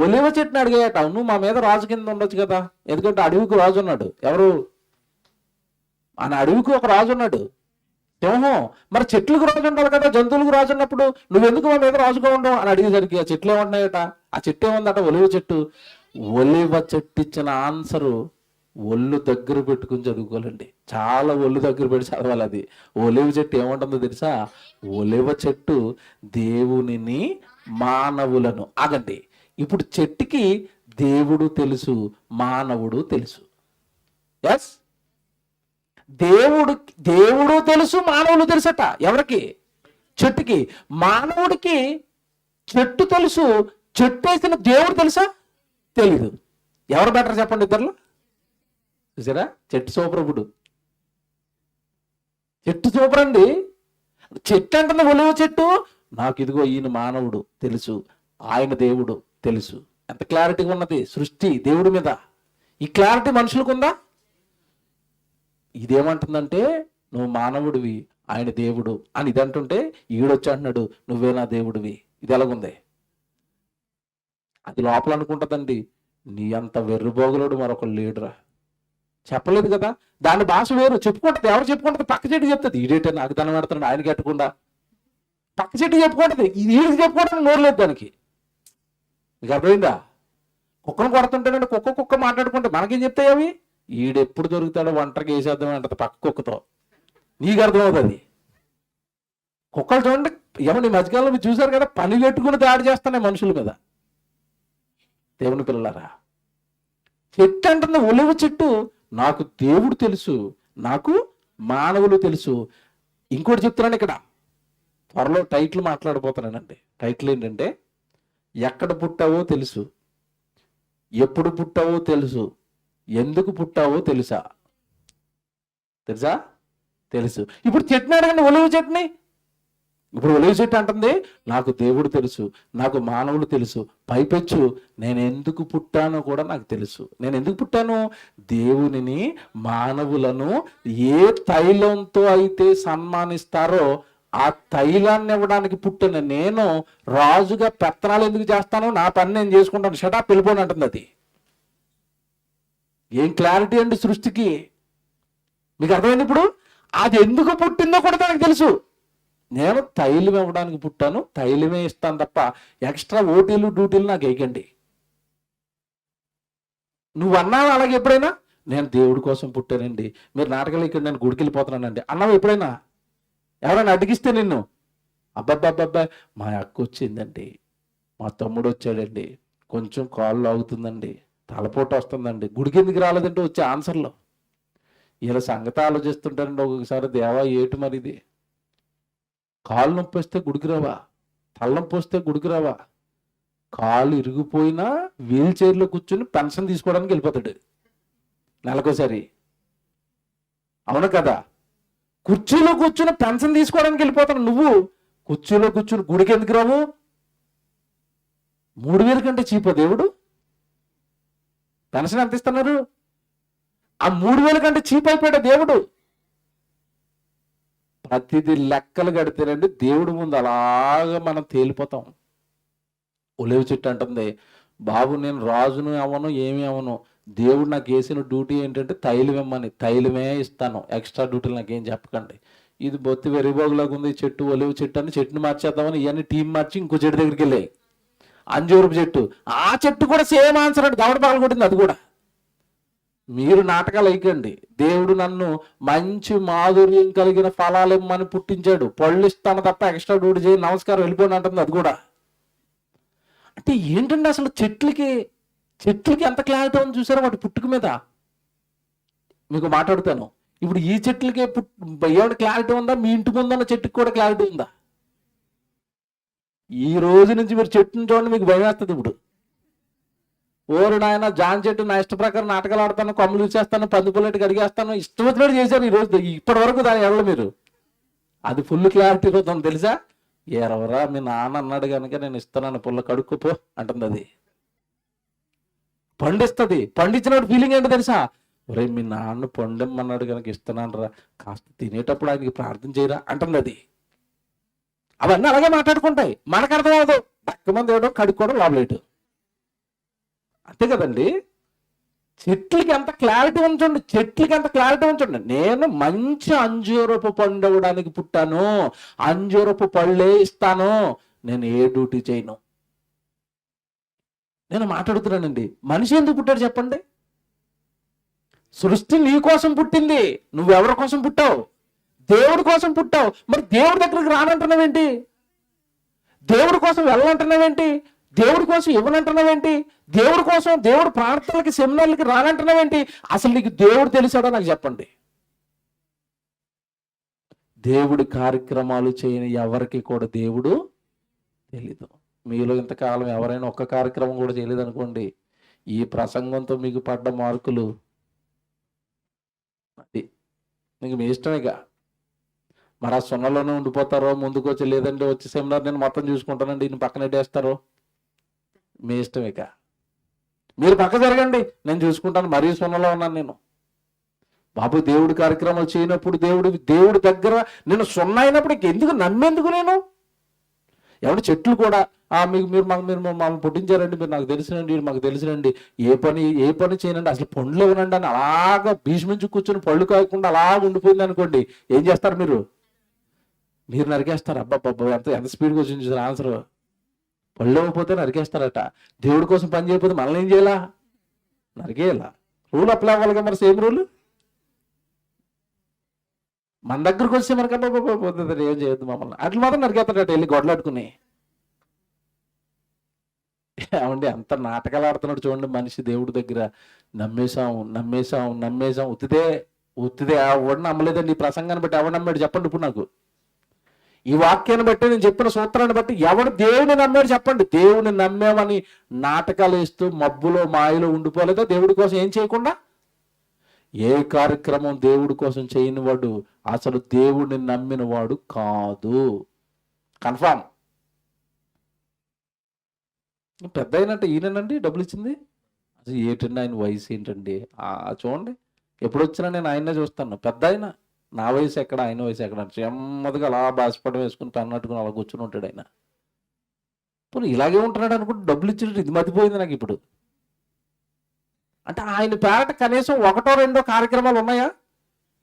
S1: ఒలివ చెట్టుని అడిగాయట. నువ్వు మా మీద రాజు కింద ఉండొచ్చు కదా, ఎందుకంటే అడవికి రాజు ఉన్నాడు. ఎవరు? ఆయన అడవికి ఒక రాజు ఉన్నాడు, సింహం. మరి చెట్లకు రాజు ఉండాలి కదా, జంతువులకు రాజు ఉన్నప్పుడు నువ్వెందుకు మా మీద రాజుగా ఉండవు అని అడిగేసరికి ఆ చెట్లు ఏమన్నాయట? ఆ చెట్టు ఏముందట? ఒలివ చెట్టు. ఒలివ చెట్టు ఇచ్చిన ఆన్సరు ఒళ్ళు దగ్గర పెట్టుకుని చదువుకోవాలండి. చాలా ఒళ్ళు దగ్గర పెట్టి చదవాలి. అది ఒలివ చెట్టు ఏముంటుందో తెలుసా? ఒలివ చెట్టు దేవునిని మానవులను. ఆగండి. ఇప్పుడు చెట్టుకి దేవుడు తెలుసు, మానవుడు తెలుసు. ఎస్, దేవుడు తెలుసు, మానవులు తెలుసట. ఎవరికి? చెట్టుకి. మానవుడికి చెట్టు తెలుసు, చెట్టు వేసిన దేవుడు తెలుసా? తెలీదు. ఎవరు బెటర్ చెప్పండి ఇద్దరులో? చూసారా? చెట్టు సూపర్. ఇప్పుడు చెట్టు సూపర్ అండి. చెట్టు అంటుంది ఒలివ చెట్టు, నాకు ఇదిగో ఈయన మానవుడు తెలుసు, ఆయన దేవుడు తెలుసు. ఎంత క్లారిటీగా ఉన్నది సృష్టి దేవుడి మీద. ఈ క్లారిటీ మనుషులకు ఉందా? ఇదేమంటుందంటే నువ్వు మానవుడివి, ఆయన దేవుడు అని ఇదంటుంటే ఈడొచ్చి అంటున్నాడు నువ్వే నా దేవుడివి. ఇది ఎలాగుంది? అది లోపల అనుకుంటుందండి నీ అంత వెర్రిబోగులోడు మరొక లీడరా. చెప్పలేదు కదా, దాని భాష వేరు. చెప్పుకుంటుంది. ఎవరు చెప్పుకుంటుంది? పక్క చెట్టు చెప్తుంది. ఈడేటే నాకు దండం పెడుతున్నాడు ఆయనకి కట్టకుండా. పక్క చెట్టు చెప్పుకుంటుంది, ఇది ఈడికి చెప్పుకోవడానికి నోరు లేదు దానికి. మీకు అర్థమైందా? కుక్కను కొడుతుంటేనండి, కుక్క మాట్లాడుకుంటే మనకేం చెప్తాయి అవి? ఈడెప్పుడు దొరుకుతాడో ఒంటరికి వేసేద్దాం అంటది పక్క కుక్కతో. నీకు అర్థమవుతుంది. కుక్కలు చూడండి, ఏమన్నా ఈ మధ్యకాలంలో మీరు చూసారు కదా, పని పెట్టుకుని దాడి చేస్తున్నాయి మనుషుల మీద. దేవుని పిల్లలారా, చెట్టు అంటుంది ఒలివ చెట్టు, నాకు దేవుడు తెలుసు, నాకు మానవులు తెలుసు. ఇంకోటి చెప్తున్నాను ఇక్కడ, త్వరలో టైటిల్ మాట్లాడబోతున్నానండి. టైటిల్ ఏంటంటే ఎక్కడ పుట్టావో తెలుసు, ఎప్పుడు పుట్టావో తెలుసు, ఎందుకు పుట్టావో తెలుసా? తెలుసు. ఇప్పుడు చెట్టుని అడగండి, ఒలివ చెట్టుని. ఇప్పుడు ఒలివ చెట్టు అంటుంది నాకు దేవుడు తెలుసు, నాకు మానవులు తెలుసు, పైపెచ్చు నేను ఎందుకు పుట్టానో కూడా నాకు తెలుసు. నేను ఎందుకు పుట్టాను? దేవునిని మానవులను ఏ తైలంతో అయితే సన్మానిస్తారో ఆ తైలాన్ని ఇవ్వడానికి పుట్టిన నేను రాజుగా పెత్తనాలు ఎందుకు చేస్తాను? నా పని నేను చేసుకుంటాను, షటాప్ వెళ్ళిపోను అంటుంది. అది ఏం క్లారిటీ అండి సృష్టికి. మీకు అర్థమైంది? ఇప్పుడు అది ఎందుకు పుట్టిందో కూడా నాకు తెలుసు. నేను తైలం ఇవ్వడానికి పుట్టాను, తైలమే ఇస్తాను తప్ప ఎక్స్ట్రా ఓటీలు డ్యూటీలు నాకు వేయకండి. నువ్వు అన్నావు అలాగే ఎప్పుడైనా? నేను దేవుడి కోసం పుట్టానండి, మీరు నాటకాలు ఇక్కడ నేను గుడికి వెళ్ళిపోతున్నానండి అన్నావు ఎప్పుడైనా? ఎవరైనా అడిగిస్తే నిన్ను అబ్బాబ్బాబ్బా మా అక్క వచ్చిందండి, మా తమ్ముడు వచ్చాడండి, కొంచెం కాళ్ళు లాగుతుందండి, తలపోటు వస్తుందండి, గుడికి ఎందుకు రాలేదంటే వచ్చే ఆన్సర్లో ఇలా సంగతి ఆలోచిస్తుంటారండి ఒక్కొక్కసారి. దేవా ఏటు మరి ఇది? కాళ్ళు నొప్పి వస్తే గుడికి రావా, తలనొప్పి వస్తే గుడికి రావా, కాళ్ళు ఇరిగిపోయినా వీల్ చైర్లో కూర్చొని పెన్షన్ తీసుకోవడానికి వెళ్ళిపోతాడు నెలకోసారి. అవును కదా? కుర్చీలో కూర్చుని పెన్షన్ తీసుకోవడానికి వెళ్ళిపోతాడు. నువ్వు కుర్చీలో కూర్చుని గుడికి ఎందుకు రావు? 3,000 కంటే చీపా దేవుడు? పెన్షన్ ఎంత ఇస్తున్నారు? ఆ 3,000 కంటే చీప్ అయిపోయాడు దేవుడు. ప్రతిదీ లెక్కలు కడితేనండి దేవుడి ముందు అలాగా మనం తేలిపోతాం. ఒలివ చెట్టు అంటుంది, బాబు నేను రాజును అవను ఏమి అవను, దేవుడు నాకు వేసిన డ్యూటీ ఏంటంటే తైలం ఇమ్మని, తైలమే ఇస్తాను, ఎక్స్ట్రా డ్యూటీలు నాకేం చెప్పకండి. ఇది బొత్తి వెరిబోగులాగా ఉంది చెట్టు, ఒలివ చెట్టు అని చెట్టుని మార్చేద్దామని ఇవన్నీ టీం మార్చి ఇంకో చెట్టు దగ్గరికి వెళ్ళాయి, అంజూరపు చెట్టు. ఆ చెట్టు కూడా సేమ్ ఆన్సర్ అంటే దవడ పగల కొట్టింది అది కూడా. మీరు నాటకాలు వేయకండి. దేవుడు నన్ను మంచి మాధుర్యం కలిగిన ఫలాలు ఇమ్మని పుట్టించాడు, పళ్ళు ఇస్తాను తప్ప ఎక్స్ట్రా డ్యూటీ చేయి, నమస్కారం వెళ్ళిపోండి అంటుంది అది కూడా. అంటే ఏంటంటే అసలు చెట్లకి ఎంత క్లారిటీ ఉంది చూసారా వాటి పుట్టుక మీద. మీకు మాట్లాడుతాను ఇప్పుడు, ఈ చెట్లకి ఏమైనా క్లారిటీ ఉందా? మీ ఇంటి ముందున్న చెట్టుకి కూడా క్లారిటీ ఉందా? ఈ రోజు నుంచి మీరు చెట్టుని చూడండి మీకు భయం వేస్తుంది. ఇప్పుడు ఓరు నాయన జాన్ చెట్టు నా ఇష్ట ప్రకారం నాటకాలు ఆడతాను, కొమ్మలు ఇచ్చేస్తాను, పందుపుల్లెట్టు కడిగేస్తాను, ఇష్టం వచ్చినట్టు చేశారు ఈ రోజు. ఇప్పటి వరకు దాని ఎడలు మీరు అది ఫుల్ క్లారిటీ అవుతుంది తెలుసా? ఎరవరా మీ నాన్న అన్నాడు కనుక నేను ఇస్తానని పుల్ల కడుక్కుపో అంటుంది అది. పండిస్తుంది. పండించినప్పుడు ఫీలింగ్ ఏంటో తెలుసా? ఒరే మీ నాన్న పండిమ్మన్నాడు కనుక ఇస్తున్నాను రా, కాస్త తినేటప్పుడు ఆయనకి ప్రార్థన చేయరా అంటుంది అది. అవన్నీ అలాగే మాట్లాడుకుంటాయి, మనకు అర్థం అవ్వదు. పక్క ఏడో కడుక్కోవడం లోపలేటు, అంతే కదండి. చెట్లకి ఎంత క్లారిటీ ఉంచండి, చెట్లకి ఎంత క్లారిటీ ఉంచండి. నేను మంచి అంజూరపు పండు అవ్వడానికి పుట్టాను, అంజూరపు పళ్ళే ఇస్తాను, నేను ఏ డ్యూటీ చేయను. నేను మాట్లాడుతున్నానండి. మనిషి ఎందుకు పుట్టాడు చెప్పండి? సృష్టి నీ కోసం పుట్టింది, నువ్వెవరి కోసం పుట్టావు? దేవుడి కోసం పుట్టావు. మరి దేవుడి దగ్గరికి రానంటున్నావేంటి? దేవుడి కోసం వెళ్ళనంటున్నావేంటి? దేవుడి కోసం ఇవ్వనంటున్నావేంటి? దేవుడి కోసం దేవుడు ప్రార్థనలకి సెమినార్లకి రానంటున్నావేంటి? అసలు నీకు దేవుడు తెలిసాడో నాకు చెప్పండి. దేవుడి కార్యక్రమాలు చేయని ఎవరికి కూడా దేవుడు తెలీదు. మీలో ఇంతకాలం ఎవరైనా ఒక్క కార్యక్రమం కూడా చేయలేదు అనుకోండి, ఈ ప్రసంగంతో మీకు పడ్డ మార్కులు అది మీకు మీ ఇష్టమేగా. మరి ఆ సున్నలోనే ఉండిపోతారో, ముందుకు వచ్చి లేదంటే వచ్చి సెమినార్ నేను మొత్తం చూసుకుంటానండి ఈయన పక్కన పెట్టేస్తారో, మీ ఇష్టమేక. మీరు పక్క జరగండి, నేను చూసుకుంటాను, మరీ సున్నలో ఉన్నాను నేను. బాబు దేవుడి కార్యక్రమాలు చేయనప్పుడు దేవుడి దగ్గర నేను సున్న అయినప్పుడు ఎందుకు నమ్మేందుకు నేను? ఎవరి చెట్లు కూడా మీరు మమ్మల్ని పుట్టించారండి, మీరు నాకు తెలిసినండి, మాకు తెలిసినండి, ఏ పని చేయనండి, అసలు పండ్లు ఇవ్వనండి అని అలాగా భీష్మించి కూర్చొని పళ్ళు కాయకుండా అలాగ ఉండిపోయింది అనుకోండి, ఏం చేస్తారు మీరు? మీరు నరికేస్తారు. అబ్బాబ్బా ఎంత స్పీడ్గా వచ్చింది ఆన్సర్. పళ్ళు ఇవ్వకపోతే నరికేస్తారట. దేవుడి కోసం పని చేయకపోతే మనల్ని ఏం చేయాలా? నరికేయాలా? రూల్ అప్లై అవ్వాలిగా. మరి సేమ్ రూల్ మన దగ్గరకు వస్తే మనకి అబ్బాబ్బా ఏం చేయొద్దు మమ్మల్ని అట్లా మాత్రం నరికేస్తాడట వెళ్ళి గొడలాడుకుని. ఏమండి అంత నాటకాలు ఆడుతున్నాడు చూడండి మనిషి దేవుడి దగ్గర. నమ్మేశాం ఉత్తిదే ఎవడు నమ్మలేదండి. ఈ ప్రసంగాన్ని బట్టి ఎవడు నమ్మాడు చెప్పండి ఇప్పుడు నాకు? ఈ వాక్యాన్ని బట్టి, నేను చెప్పిన సూత్రాన్ని బట్టి ఎవడు దేవుని నమ్మాడు చెప్పండి? దేవుని నమ్మేమని నాటకాలు వేస్తూ మబ్బులో మాయలో ఉండిపోలేదా? దేవుడి కోసం ఏం చేయకుండా ఏ కార్యక్రమం దేవుడి కోసం చేయని వాడు అసలు దేవుడిని నమ్మిన వాడు కాదు. కన్ఫామ్. పెద్ద అయినట్టు ఈయనండి డబ్బులు ఇచ్చింది. అసలు ఏంటండి ఆయన వయసు ఏంటండి? చూడండి, ఎప్పుడు వచ్చినా నేను ఆయన్నే చూస్తాను. పెద్ద ఆయన, నా వయసు ఎక్కడ, ఆయన వయసు ఎక్కడ అంటే నెమ్మదిగా అలా బాసిపడం వేసుకుని పెన్నట్టుకుని అలా కూర్చుని ఉంటాడు ఆయన. పోనీ ఇలాగే ఉంటున్నాడు అనుకుంటే డబ్బులు ఇచ్చినట్టు ఇది మతిపోయింది నాకు ఇప్పుడు. అంటే ఆయన పేరట కనీసం 1, 2 కార్యక్రమాలు ఉన్నాయా?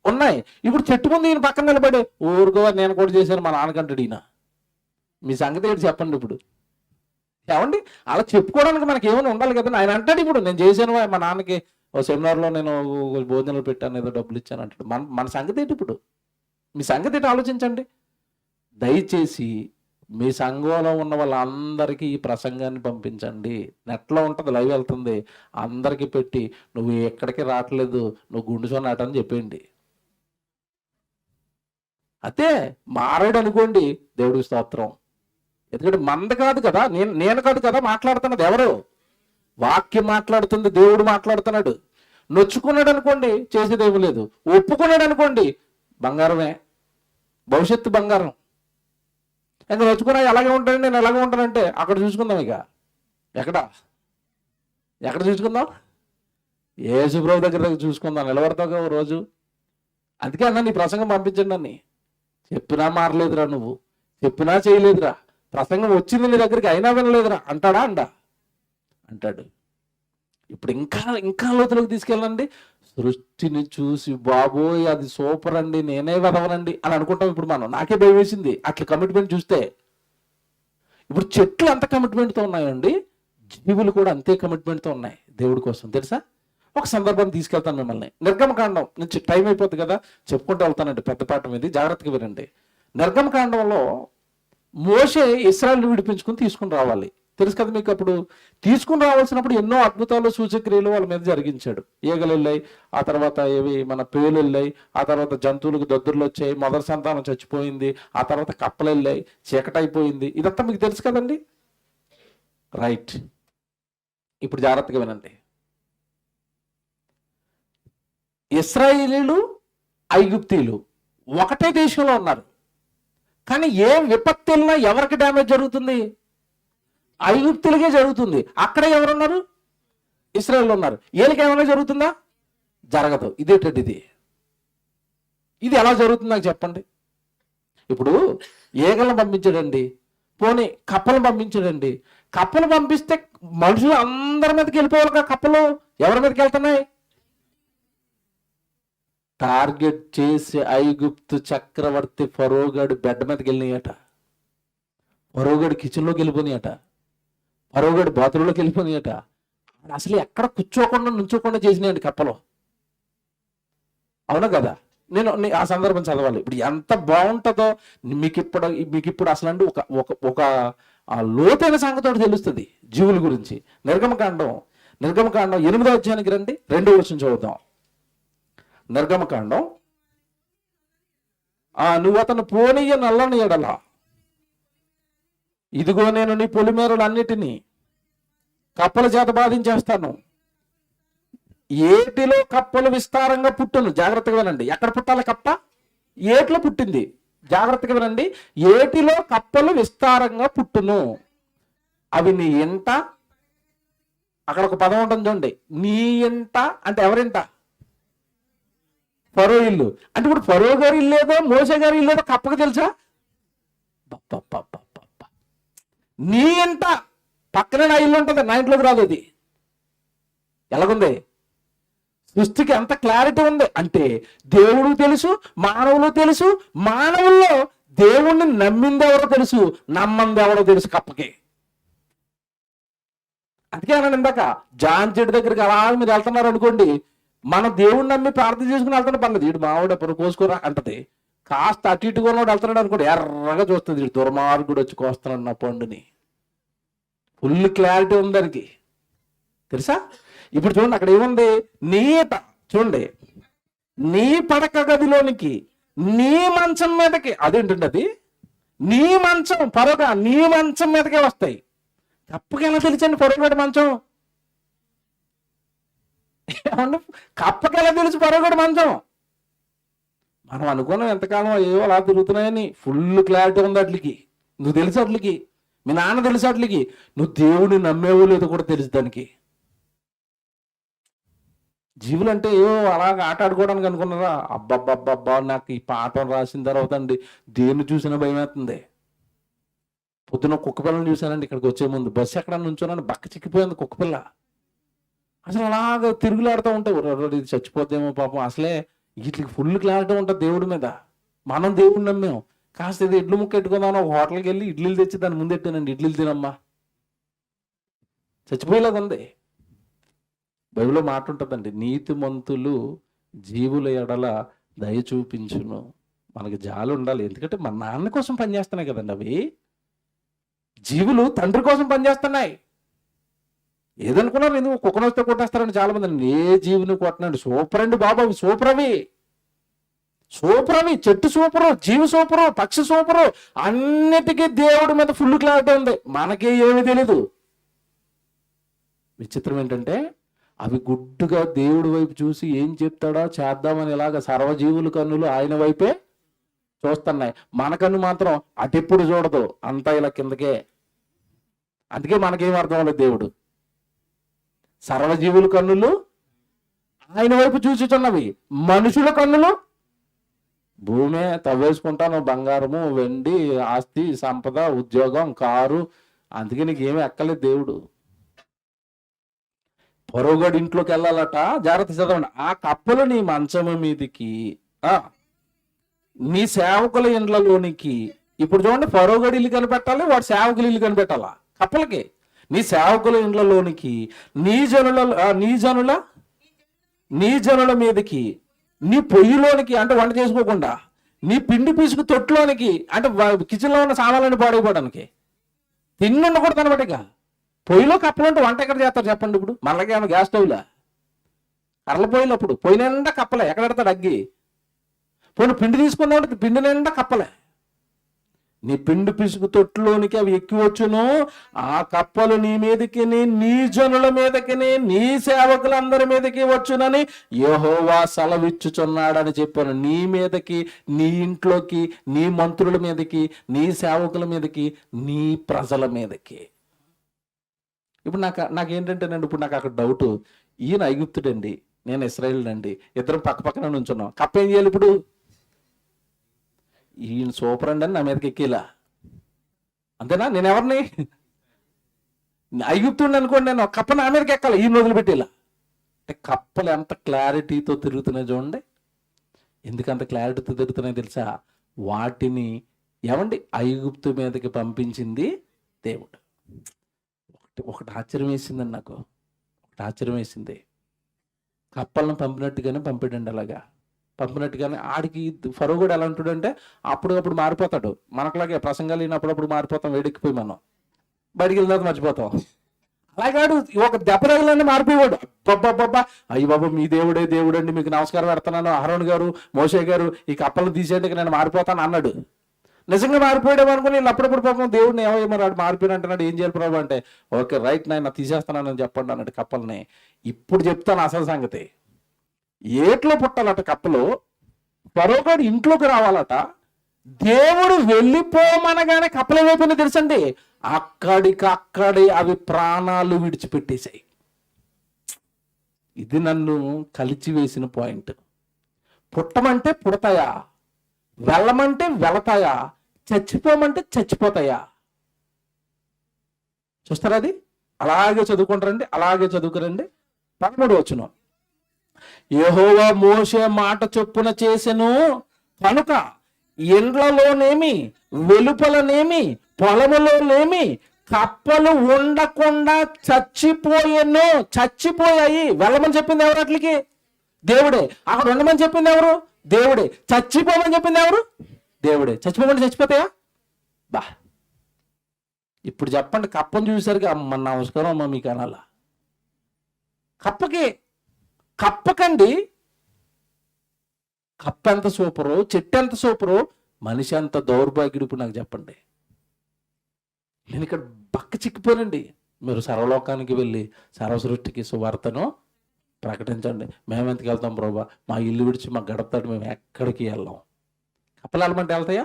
S1: ఉన్నాయి. ఇప్పుడు చెట్టు ముందు ఈయన పక్కన నిలబడి ఊరుకో నేను కూడా చేశాను మా నాన్నకంటాడు ఈయన. మీ సంగతి ఏంటి చెప్పండి ఇప్పుడు? ఏమండి అలా చెప్పుకోవడానికి మనకి ఏమైనా ఉండాలి కదండి. ఆయన అంటాడు ఇప్పుడు నేను చేశాను మా నాన్నకి, ఓ సెమినార్లో నేను భోజనాలు పెట్టాను, ఏదో డబ్బులు ఇచ్చాను అంటాడు. మన సంగతి ఏంటి ఇప్పుడు? మీ సంగతి ఏంటి ఆలోచించండి. దయచేసి మీ సంఘంలో ఉన్న వాళ్ళందరికీ ఈ ప్రసంగాన్ని పంపించండి. నెట్లో ఉంటుంది, లైవ్ వెళ్తుంది, అందరికీ పెట్టి నువ్వు ఎక్కడికి రావట్లేదు, నువ్వు గుండుసోని అటని చెప్పేయండి. అదే మారాడు అనుకోండి, దేవుడికి స్తోత్రం. ఎందుకంటే మంద కాదు కదా, నేను కాదు కదా మాట్లాడుతున్నది, ఎవరు? వాక్యం మాట్లాడుతుంది, దేవుడు మాట్లాడుతున్నాడు. నొచ్చుకున్నాడు అనుకోండి, చేసేదేమీ లేదు. ఒప్పుకున్నాడు అనుకోండి, బంగారమే, భవిష్యత్తు బంగారం. ఇంకా నొచ్చుకున్నా ఎలాగే ఉంటాను, నేను ఎలాగే ఉంటానంటే అక్కడ చూసుకుందాం. ఇక ఎక్కడ చూసుకుందాం? యేసుప్రభు దగ్గర చూసుకుందాం. నిలబడతావు రోజు. అందుకే అన్న నీ ప్రసంగం పంపించండి అని. చెప్పినా మారలేదురా, నువ్వు చెప్పినా చేయలేదురా, ప్రసంగం వచ్చింది నీ దగ్గరికి అయినా వినలేదురా అంటాడా? అంటాడు. ఇప్పుడు ఇంకా లోతులోకి తీసుకెళ్ళండి. సృష్టిని చూసి బాబోయ్ అది సూపర్ అండి, నేనే వెదవనండి అని అనుకుంటాం ఇప్పుడు మనం. నాకే భయం వేసింది అట్లా కమిట్మెంట్ చూస్తే. ఇప్పుడు చెట్లు ఎంత కమిట్మెంట్తో ఉన్నాయండి, జీవులు కూడా అంతే కమిట్మెంట్తో ఉన్నాయి దేవుడి కోసం, తెలుసా? ఒక సందర్భం తీసుకెళ్తాను మిమ్మల్ని. నిర్గమకాండం నుంచి టైం అయిపోతుంది కదా, చెప్పుకుంటూ వెళ్తానండి. పెద్ద పాఠం ఇది, జాగ్రత్తగా వినండి. నిర్గమకాండంలో మోషే ఇశ్రాయేలును విడిపించుకుని తీసుకుని రావాలి, తెలుసు కదా మీకు. అప్పుడు తీసుకుని రావాల్సినప్పుడు ఎన్నో అద్భుతాలు సూచక్రియలు వాళ్ళ మీద జరిగించాడు. ఈగలు వెళ్ళాయి, ఆ తర్వాత ఏవి మన పేలు వెళ్ళాయి, ఆ తర్వాత జంతువులకు దద్దుర్లు వచ్చాయి, మొదటి సంతానం చచ్చిపోయింది, ఆ తర్వాత కప్పలు వెళ్ళాయి, చీకటైపోయింది. ఇదంతా మీకు తెలుసు కదండి, రైట్? ఇప్పుడు జాగ్రత్తగా వినండి. ఇశ్రాయేలీలు ఐగుప్తీయులు ఒకటే దేశంలో ఉన్నారు, కానీ ఏ విపత్తు వెళ్ళినా ఎవరికి డ్యామేజ్ జరుగుతుంది? ఐగుప్తులకే జరుగుతుంది. అక్కడ ఎవరున్నారు? ఇశ్రాయేలు ఉన్నారు. వీళ్ళకి ఏమైనా జరుగుతుందా? జరగదు. ఇదేంటండి ఇది ఎలా జరుగుతుంది నాకు చెప్పండి. ఇప్పుడు ఈగలను పంపించాడండి, పోనీ కప్పలను పంపించాడండి. కప్పలు పంపిస్తే మనుషులు అందరి మీదకి వెళ్ళిపోవాలి. కప్పలు ఎవరి మీదకి వెళ్తున్నాయి? టార్గెట్ చేసి ఐగుప్తు చక్రవర్తి ఫరోగాడు బెడ్ మీదకి వెళ్ళినాయట, ఫరోగాడు కిచెన్లోకి వెళ్ళిపోయినాయట, ఫరోగాడు బాత్రూంలోకి వెళ్ళిపోయినాయట. అసలు ఎక్కడ కూర్చోకుండా నుంచోకుండా చేసినాయండి కప్పలు. అవునా కదా? నేను ఆ సందర్భం చదవాలి. ఇప్పుడు ఎంత బాగుంటుందో మీకు ఇప్పుడు అసలు అండి ఒక లోతైన సంగతి తెలుస్తుంది జీవుల గురించి. నిర్గమకాండం 8వ అధ్యాయానికి రండి, 2వ వచనం చదువుతాం. నిర్గమకాండం, నువ్వు అతను పోనీయ నల్లని ఎడల, ఇదిగో నేను నీ పొలిమేరలన్నిటినీ కప్పల చేత బాధించేస్తాను. ఏటిలో కప్పలు విస్తారంగా పుట్టును. జాగ్రత్తగా వినండి. ఎక్కడ పుట్టాలి కప్ప? ఏటిలో పుట్టింది. జాగ్రత్తగా వినండి. ఏటిలో కప్పలు విస్తారంగా పుట్టును. అవి నీ ఇంట, అక్కడ ఒక పదం ఉంటుంది చూడండి, నీ ఇంట అంటే ఎవరింట? ఫరో ఇల్లు. అంటే ఇప్పుడు ఫరో గారి ఇల్లేదో మోసే గారి ఇల్లేదో కప్పకు తెలుసా? నీ ఇంట పక్కనే నా ఇల్లు ఉంటుంది, నా ఇంట్లోకి రాదు. అది ఎలాగుంది? సృష్టికి ఎంత క్లారిటీ ఉంది అంటే దేవుడు తెలుసు, మానవులు తెలుసు, మానవుల్లో దేవుణ్ణి నమ్మింది ఎవరో తెలుసు, నమ్మంది ఎవరో తెలుసు కప్పకి. అందుకే అన్నాను ఇందాక, జాన్ చెట్టు దగ్గరికి అలా మీరు వెళ్తున్నారు అనుకోండి, మన దేవుణ్ణి నమ్మి ప్రార్థన చేసుకుని వెళ్తున్న పర్లేదు, వీడు మావాడు ఎప్పుడు కోసుకోరా అంటది. కాస్త అటు ఇటుగా ఉన్నవాడు వెళ్తున్నాడు అనుకోండి, ఎర్రగా చూస్తుంది, వీడు దుర్మార్గుడు వచ్చి కోస్తున్నాడు నా పండుని. ఫుల్ క్లారిటీ ఉంది దానికి, తెలుసా? ఇప్పుడు చూడండి, అక్కడ ఏముంది? నీట చూడండి, నీ పడక గదిలోనికి, నీ మంచం మీదకి. అదేంటండి అది? నీ మంచం పరొక నీ మంచం మీదకే వస్తాయి. కప్పకి ఎలా తెలిసండి పొరగడి మంచం? కప్పకి ఎలా తెలుసు పొరగడి మంచం? మనం అనుకున్నాం ఎంతకాలం ఏవో అలా తిరుగుతున్నాయని. ఫుల్ క్లారిటీ ఉంది అట్లకి. నువ్వు తెలుసు అట్లకి, మీ నాన్న తెలుసు అట్లకి, నువ్వు దేవుడిని నమ్మేవో లేదో కూడా తెలుసు దానికి. జీవులు అంటే ఏవో అలాగ ఆట ఆడుకోవడానికి అనుకున్నారా? అబ్బబ్బబ్బబ్బా, నాకు ఈ పాఠం రాసిన తర్వాత అండి దేన్ని చూసినా భయం వేస్తుంది. పొద్దున కుక్కపిల్లని చూశానండి ఇక్కడికి వచ్చే ముందు. బస్సు ఎక్కడ నుంచోనని బక్క చిక్కిపోయింది కుక్కపిల్ల. అసలు అలాగ తిరుగులాడుతూ ఉంటావు, ఇది చచ్చిపోద్దేమో పాపం. అసలే వీటికి ఫుల్ క్లారిటీ ఉంటుంది దేవుడి మీద. మనం దేవుడిని నమ్మాం. కాస్త ఇది ఇడ్లు ముక్క ఎట్టుకుందాం, ఒక హోటల్కి వెళ్ళి ఇడ్లీలు తెచ్చి దాన్ని ముందు ఎట్టానండి, ఇడ్లీలు తినమ్మా, చచ్చిపోయేలాగుంది. బైబిల్లో మాట ఉంటుందండి, నీతిమంతులు జీవుల ఎడల దయ చూపించును. మనకి జాలి ఉండాలి, ఎందుకంటే మన నాన్న కోసం పనిచేస్తున్నాయి కదండి అవి. జీవులు తండ్రి కోసం పనిచేస్తున్నాయి. ఏదనుకున్నారు, ఎందుకు కుక్కను వస్తే కొట్టేస్తారని చాలా మంది. ఏ జీవిని కొట్టనండి, సూపర్ అండి బాబు, అవి సూపర్. అవి సూపర్ అవి, చెట్టు సూపరు, జీవి సూపరు, పక్షి సూపరు, అన్నిటికీ దేవుడి మీద ఫుల్ క్లారిటీ ఉంది. మనకే ఏమీ తెలీదు. విచిత్రం ఏంటంటే అవి గుడ్డుగా దేవుడి వైపు చూసి ఏం చెప్తాడో చేద్దామని ఇలాగ సర్వజీవుల కన్నులు ఆయన వైపే చూస్తున్నాయి. మన కన్ను మాత్రం అటెప్పుడు చూడదు, అంతా ఇలా కిందకే. అందుకే మనకేం అర్థం అవ్వలేదు. దేవుడు సర్వజీవుల కన్నులు ఆయన వైపు చూచుచున్నవి, మనుషుల కన్నులు భూమే తవ్వేసుకుంటాను, బంగారము, వెండి, ఆస్తి, సంపద, ఉద్యోగం, కారు. అందుకే నీకు ఏమీ ఎక్కలేదు. దేవుడు పొరగడు ఇంట్లోకి వెళ్ళాలట, జాగ్రత్త చదవండి. ఆ కప్పలు నీ మంచము మీదికి, నీ సేవకుల ఇండ్లలోనికి. ఇప్పుడు చూడండి, పొరగడు ఇల్లు కనిపెట్టాలి, వాడు సేవకులు ఇల్లు కనిపెట్టాలా. కప్పలకి నీ సేవకుల ఇండ్లలోనికి, నీ జనుల మీదకి, నీ పొయ్యిలోనికి అంటే వంట చేసుకోకుండా, నీ పిండి పీసుకు తొట్టులోనికి అంటే కిచెన్లో ఉన్న సామాన్లను పాడైపోవడానికి, తిన్నుండకూడదు అనమాట. ఇక పొయ్యిలో కప్పలంటే వంట ఎక్కడ చేస్తారు చెప్పండి? ఇప్పుడు మనకి ఏమో గ్యాస్ స్టవ్లా, కర్రల పొయ్యిలు. అప్పుడు పొయ్యి నిండా కప్పలే, ఎక్కడ పెడతాడు అగ్గి? పోనీ పిండి తీసుకున్నాడు, పిండి నిండా కప్పలే. నీ పిండి పిసుకు తొట్టులోనికి అవి ఎక్కివచ్చును, ఆ కప్పలు నీ మీదకి, నీ జనుల మీదకి, నీ సేవకులందరి మీదకి వచ్చునని యెహోవా సెలవిచ్చుచున్నాడని చెప్పాను. నీ మీదకి, నీ ఇంట్లోకి, నీ మంత్రుల మీదకి, నీ సేవకుల మీదకి, నీ ప్రజల మీదకి. ఇప్పుడు నాకేంటంటేనండి, ఇప్పుడు నాకు అక్కడ డౌట్, ఈయన ఐగుప్తుడండి, నేను ఇశ్రాయేల్ అండి, ఇద్దరం పక్క పక్కన నుంచున్నాం. కప్ప ఏం చేయాలి ఇప్పుడు? ఈయన సూపర్ అండి అని నా మీదకి ఎక్కేలా, అంతేనా? నేను ఎవరిని? ఐగుప్తుండి అనుకోండి, నేను కప్ప నా మీదకి ఎక్కాలి, ఈయన వదిలిపెట్టేలా. అంటే కప్పలు ఎంత క్లారిటీతో తిరుగుతున్నాయి చూడండి. ఎందుకంత క్లారిటీతో తిరుగుతున్నాయి తెలుసా? వాటిని ఏమండి ఐగుప్తు మీదకి పంపించింది దేవుడు. ఒకటి ఆశ్చర్యం వేసిందండి నాకు, ఒకటి ఆశ్చర్యం వేసింది. కప్పలను పంపినట్టుగానే పంపాడండి. అలాగా పంపినట్టుగానే ఆడికి ఫరో కూడా ఎలా అంటాడంటే అప్పుడప్పుడు మారిపోతాడు. మనకులాగే ప్రసంగాలు అయినప్పుడప్పుడు మారిపోతాం, వేడెక్కిపోయి మనం బయటికి వెళ్ళిన తర్వాత మర్చిపోతాం. అలాగాడు ఒక దెబ్బ తగిలన్నీ మారిపోయాడు. అబ్బబ్బబ్బా, అయ్యి బాబు మీ దేవుడే దేవుడండి, మీకు నమస్కారం పెడుతున్నాను, అహరోన్ గారు, మోషే గారు, ఈ కప్పలను తీసేందుకు నేను మారిపోతాను అన్నాడు. నిజంగా మారిపోయాడు అనుకుని వీళ్ళు అప్పుడప్పుడు పాపం దేవుడిని ఏమో మారిపోయిన అంటున్నాడు. ఏం చేయాలి ప్రభు అంటే, ఓకే రైట్ నాయన తీసేస్తున్నానని చెప్పండి అన్నాడు కప్పల్ని. ఇప్పుడు చెప్తాను అసలు సంగతి. ఏట్లో పుట్టాలట కప్పలు, ఫరోగాడు ఇంట్లోకి రావాలట. దేవుడు వెళ్ళిపోమనగానే కప్పలు ఏమైపోయినా తెలుసండి, అక్కడికక్కడే అవి ప్రాణాలు విడిచిపెట్టేశాయి. ఇది నన్ను కలిచివేసిన పాయింట్. పుట్టమంటే పుడతాయా, వెళ్ళమంటే వెళతాయా, చచ్చిపోమంటే చచ్చిపోతాయా? చూస్తారా? అది అలాగే చదువుకుంటారండి, అలాగే చదువుకురండి. 13వ వచనం, యెహోవా మోషే మాట చొప్పున చేసెను కనుక ఇండ్లలోనేమి, వెలుపలనేమి, పొలములోనేమి కప్పలు ఉండకుండా చచ్చిపోయాను. చచ్చిపోయాయి. వెళ్ళమని చెప్పింది ఎవరు? అట్లకి దేవుడే. అక్కడ ఉండమని చెప్పింది ఎవరు? దేవుడే. చచ్చిపోమని చెప్పింది ఎవరు? దేవుడే. చచ్చిపోమని చచ్చిపోతాయా? బా, ఇప్పుడు చెప్పండి, కప్పను చూసరికి అమ్మ నమస్కారం అమ్మ మీకు అనాలా? కప్పకండి కప్ప ఎంత సూపరో, చెట్టు ఎంత సూపరో, మనిషి ఎంత దౌర్భాగ్యుడు. ఇప్పుడు నాకు చెప్పండి. నేను ఇక్కడ బక్క చిక్కిపోయానండి. మీరు సర్వలోకానికి వెళ్ళి సర్వసృష్టికి సువార్తను ప్రకటించండి. మేము ఎంతకు వెళ్తాం ప్రభా? మా ఇల్లు విడిచి మా గడపతాడు, మేము ఎక్కడికి వెళ్ళాం. కప్పలు వెళ్ళమంటే వెళ్తాయా?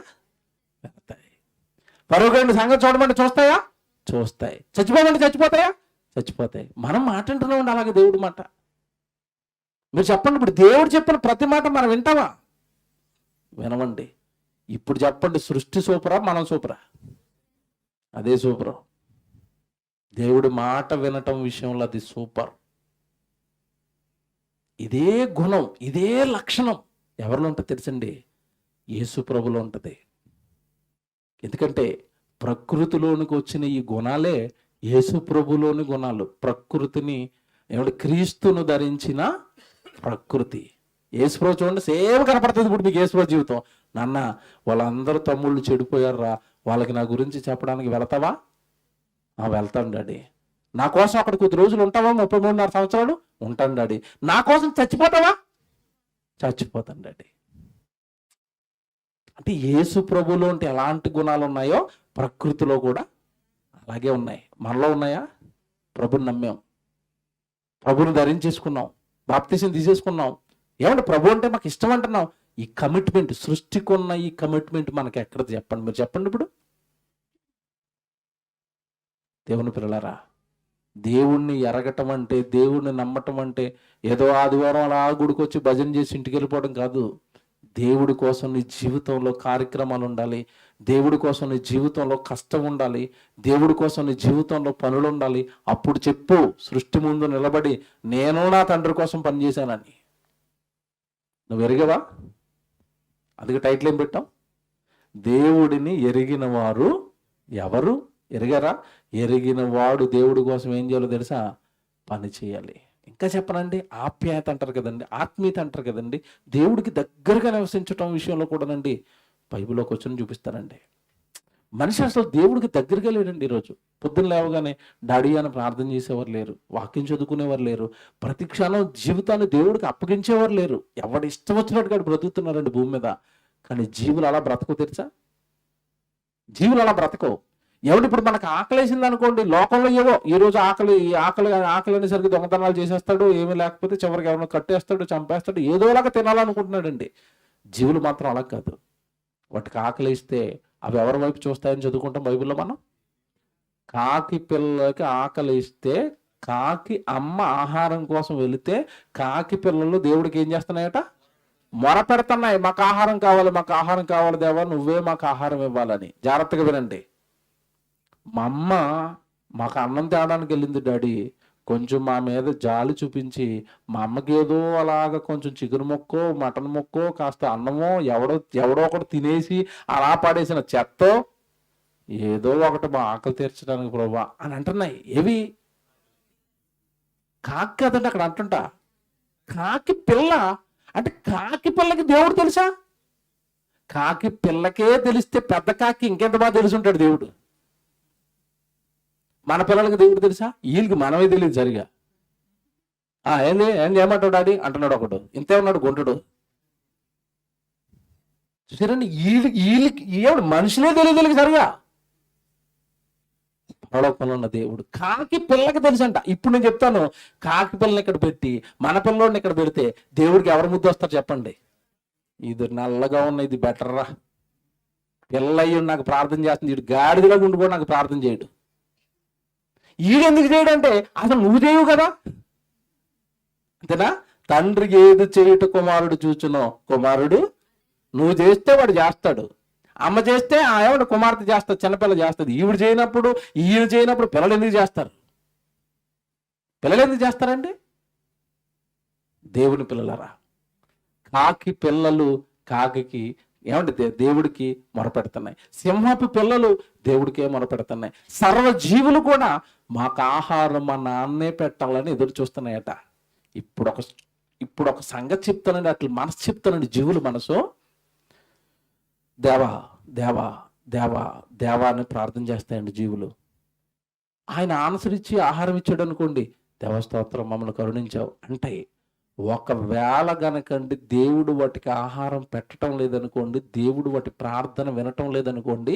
S1: వెళ్తాయి. పరోగండి సంగతి చూడమంటే చూస్తాయా? చూస్తాయి. చచ్చిపోమంటే చచ్చిపోతాయా? చచ్చిపోతాయి. మనం మాట అంటున్నామండి అలాగే దేవుడి మాట. మీరు చెప్పండి, ఇప్పుడు దేవుడు చెప్పిన ప్రతి మాట మనం వింటామా? వినమండి. ఇప్పుడు చెప్పండి, సృష్టి సూపరా, మనం సూపరా? అదే సూపర్. దేవుడి మాట వినటం విషయంలో అది సూపర్. ఇదే గుణం, ఇదే లక్షణం ఎవరిలో ఉంటుంది తెలుసండి? యేసు ప్రభులో ఉంటుంది. ఎందుకంటే ప్రకృతిలోనికి వచ్చిన ఈ గుణాలే యేసు ప్రభులోని గుణాలు. ప్రకృతిని క్రీస్తును ధరించిన ప్రకృతి. యేసు ప్రభు చూడండి, సేమ్ కనపడుతుంది ఇప్పుడు మీకు యేసు ప్రభు జీవితం. నాన్న, వాళ్ళందరూ తమ్ముళ్ళు చెడిపోయారా, వాళ్ళకి నా గురించి చెప్పడానికి వెళతావా? వెళ్తాను డాడీ. నా కోసం అక్కడ కొద్ది రోజులు ఉంటావా? 33.5 సంవత్సరాలు ఉంటాను డాడీ. నా కోసం చచ్చిపోతావా? చచ్చిపోతాను డాడీ. అంటే యేసు ప్రభువులో అంటే ఎలాంటి గుణాలు ఉన్నాయో ప్రకృతిలో కూడా అలాగే ఉన్నాయి. మనలో ఉన్నాయా? ప్రభుని నమ్మాం, ప్రభుని ధరించేసుకున్నాం, బాప్తీసం తీసేసుకున్నాం. ఏమంటే ప్రభు అంటే మాకు ఇష్టం అంటున్నాం. ఈ కమిట్మెంట్, సృష్టికున్న ఈ కమిట్మెంట్ మనకి ఎక్కడ చెప్పండి, మీరు చెప్పండి. ఇప్పుడు దేవుని పిల్లలారా, దేవుణ్ణి ఎరగటం అంటే, దేవుణ్ణి నమ్మటం అంటే ఏదో ఆదివారం అలా గుడికి వచ్చి భజన చేసి ఇంటికి వెళ్ళిపోవడం కాదు. దేవుడి కోసం నీ జీవితంలో కార్యక్రమాలు ఉండాలి, దేవుడి కోసం నీ జీవితంలో కష్టం ఉండాలి, దేవుడి కోసం నీ జీవితంలో పనులు ఉండాలి. అప్పుడు చెప్పు, సృష్టి ముందు నిలబడి నేను నా తండ్రి కోసం పనిచేశానని. నువ్వు ఎరిగవా? అందుకే టైటిల్ ఏం పెట్టాం? దేవుడిని ఎరిగిన వారు ఎవరు? ఎరిగారా? ఎరిగిన వాడు దేవుడి కోసం ఏం చేయాలో తెలుసా? పని చేయాలి. ఇంకా చెప్పనండి, ఆప్యాయత అంటారు కదండి, ఆత్మీయత అంటారు కదండి, దేవుడికి దగ్గరగా నివసించటం విషయంలో కూడానండి బైబిల్లోకి వచ్చి చూపిస్తానండి. మనిషి అసలు దేవుడికి దగ్గరగా లేడండి. ఈరోజు పొద్దున్న లేవగానే డాడీ అని ప్రార్థన చేసేవారు లేరు, వాక్యం చదువుకునేవారు లేరు, ప్రతి క్షణం జీవితాన్ని దేవుడికి అప్పగించేవారు లేరు. ఎవడు ఇష్టం వచ్చినట్టుగా బ్రతుకుతున్నారండి భూమి మీద. కానీ జీవులు అలా బ్రతకవు తెలుసా? జీవులు అలా బ్రతకవు. ఎవడు ఇప్పుడు మనకు ఆకలేసింది అనుకోండి, లోకంలో ఏవో ఈరోజు ఆకలి అనేసరికి దొంగతనాలు చేసేస్తాడు, ఏమీ లేకపోతే చివరికి ఎవరినో కట్టేస్తాడు, చంపేస్తాడు, ఏదోలాగా తినాలనుకుంటున్నాడండి. జీవులు మాత్రం అలా కాదు. వాటికి ఆకలిస్తే అవి ఎవరి వైపు చూస్తాయని చదువుకుంటాం బైబిల్లో మనం. కాకి పిల్లలకి ఆకలి ఇస్తే కాకి అమ్మ ఆహారం కోసం వెళితే కాకి పిల్లలు దేవుడికి ఏం చేస్తున్నాయట? మొర పెడుతున్నాయి, మాకు ఆహారం కావాలి, మాకు ఆహారం కావాలి దేవా, నువ్వే మాకు ఆహారం ఇవ్వాలని. జాగ్రత్తగా వినండి. మా అమ్మ మాకు అన్నం తేడానికి వెళ్ళింది డాడీ, కొంచెం మా మీద జాలి చూపించి మా అమ్మకి ఏదో అలాగ కొంచెం చికెన్ మొక్కో మటన్ మొక్కో కాస్త అన్నమో ఎవడో ఒకటి తినేసి అలా పడేసిన చెత్త ఏదో ఒకటి మా ఆకలి తీర్చడానికి ప్రభా అని అంటున్నాయి. ఏవి? కాకి కదండి అక్కడ అంటుంటా. కాకి పిల్ల అంటే కాకి పిల్లకి దేవుడు తెలుసా? కాకి పిల్లకే తెలిస్తే పెద్ద కాకి ఇంకెంత బాగా తెలుసుంటాడు దేవుడు. మన పిల్లలకి దేవుడు తెలుసా? వీళ్ళకి మనమే తెలియదు సరిగా. ఏంది ఏమంటాడు డాడీ అంటున్నాడు ఒకడు, ఇంతే ఉన్నాడు గుంటడు. చూసారండి, వీళ్ళకి ఏమిడు మనుషులే తెలియదు సరిగా. పరలోకంలో ఉన్న దేవుడు కాకి పిల్లకి తెలుసంట. ఇప్పుడు నేను చెప్తాను, కాకి పిల్లని ఇక్కడ పెట్టి మన పిల్లోడిని ఇక్కడ పెడితే దేవుడికి ఎవరు ముద్దు వస్తారు చెప్పండి? ఇది నల్లగా ఉన్న ఇది బెటర్రా, పిల్ల అయ్యి నాకు ప్రార్థన చేస్తుంది, వీడు గాడిదలా ఉండి కూడా నాకు ప్రార్థన చేయడు. ఈడెందుకు చేయడంటే అసలు నువ్వు చేయవు కదా, అంతేనా? తండ్రికి ఏది చేయుట కుమారుడు చూచునో, కుమారుడు నువ్వు చేస్తే వాడు చేస్తాడు, అమ్మ చేస్తే ఏమంటే కుమార్తె చేస్తుంది, చిన్నపిల్ల చేస్తుంది. ఈవిడ చేయనప్పుడు ఈయన చేయనప్పుడు పిల్లలు ఎందుకు చేస్తారు? పిల్లలు ఎందుకు చేస్తారండి? దేవుని పిల్లలరా, కాకి పిల్లలు కాకి ఏమంటే దేవుడికి మొరపెడుతున్నాయి, సింహపు పిల్లలు దేవుడికే మొరపెడుతున్నాయి. సర్వజీవులు కూడా మాకు ఆహారం మా నాన్నే పెట్టాలని ఎదురు చూస్తున్నాయట. ఇప్పుడు ఒక సంగతి చెప్తానండి, అట్లా మనసు చెప్తానండి. జీవులు మనసు దేవా దేవా దేవా దేవా అని ప్రార్థన చేస్తాయండి జీవులు. ఆయన ఆన్సరిచ్చి ఆహారం ఇచ్చాడు అనుకోండి, దేవస్తోత్రం మమ్మల్ని కరుణించావు అంటే. ఒకవేళ గనకండి దేవుడు వాటికి ఆహారం పెట్టడం లేదనుకోండి, దేవుడు వాటి ప్రార్థన వినటం లేదనుకోండి,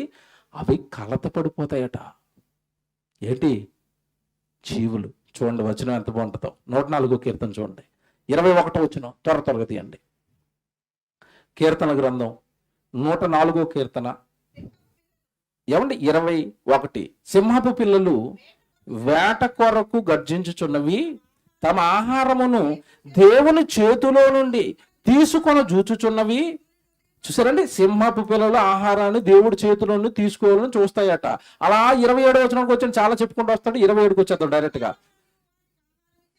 S1: అవి కలత పడిపోతాయట. ఏంటి? జీవులు. చూడండి వచనం ఎంత బాగుంటుందో. 104వ కీర్తన చూడండి, 21వ వచనం. త్వరగా తీయండి. కీర్తన గ్రంథం 104వ కీర్తన ఏమండి 21. సింహపు పిల్లలు వేట కొరకు గర్జించుచున్నవి, తమ ఆహారమును దేవుని చేతిలో నుండి తీసుకొని జూచుచున్నవి. చూసారండి, సింహపు పిల్లలు ఆహారాన్ని దేవుడి చేతిలో నుండి తీసుకోవాలని చూస్తాయట. అలా 27వ వచనానికి వచ్చి చాలా చెప్పుకుంటూ వస్తాడు. 27కి వచ్చేద్దాం డైరెక్ట్ గా.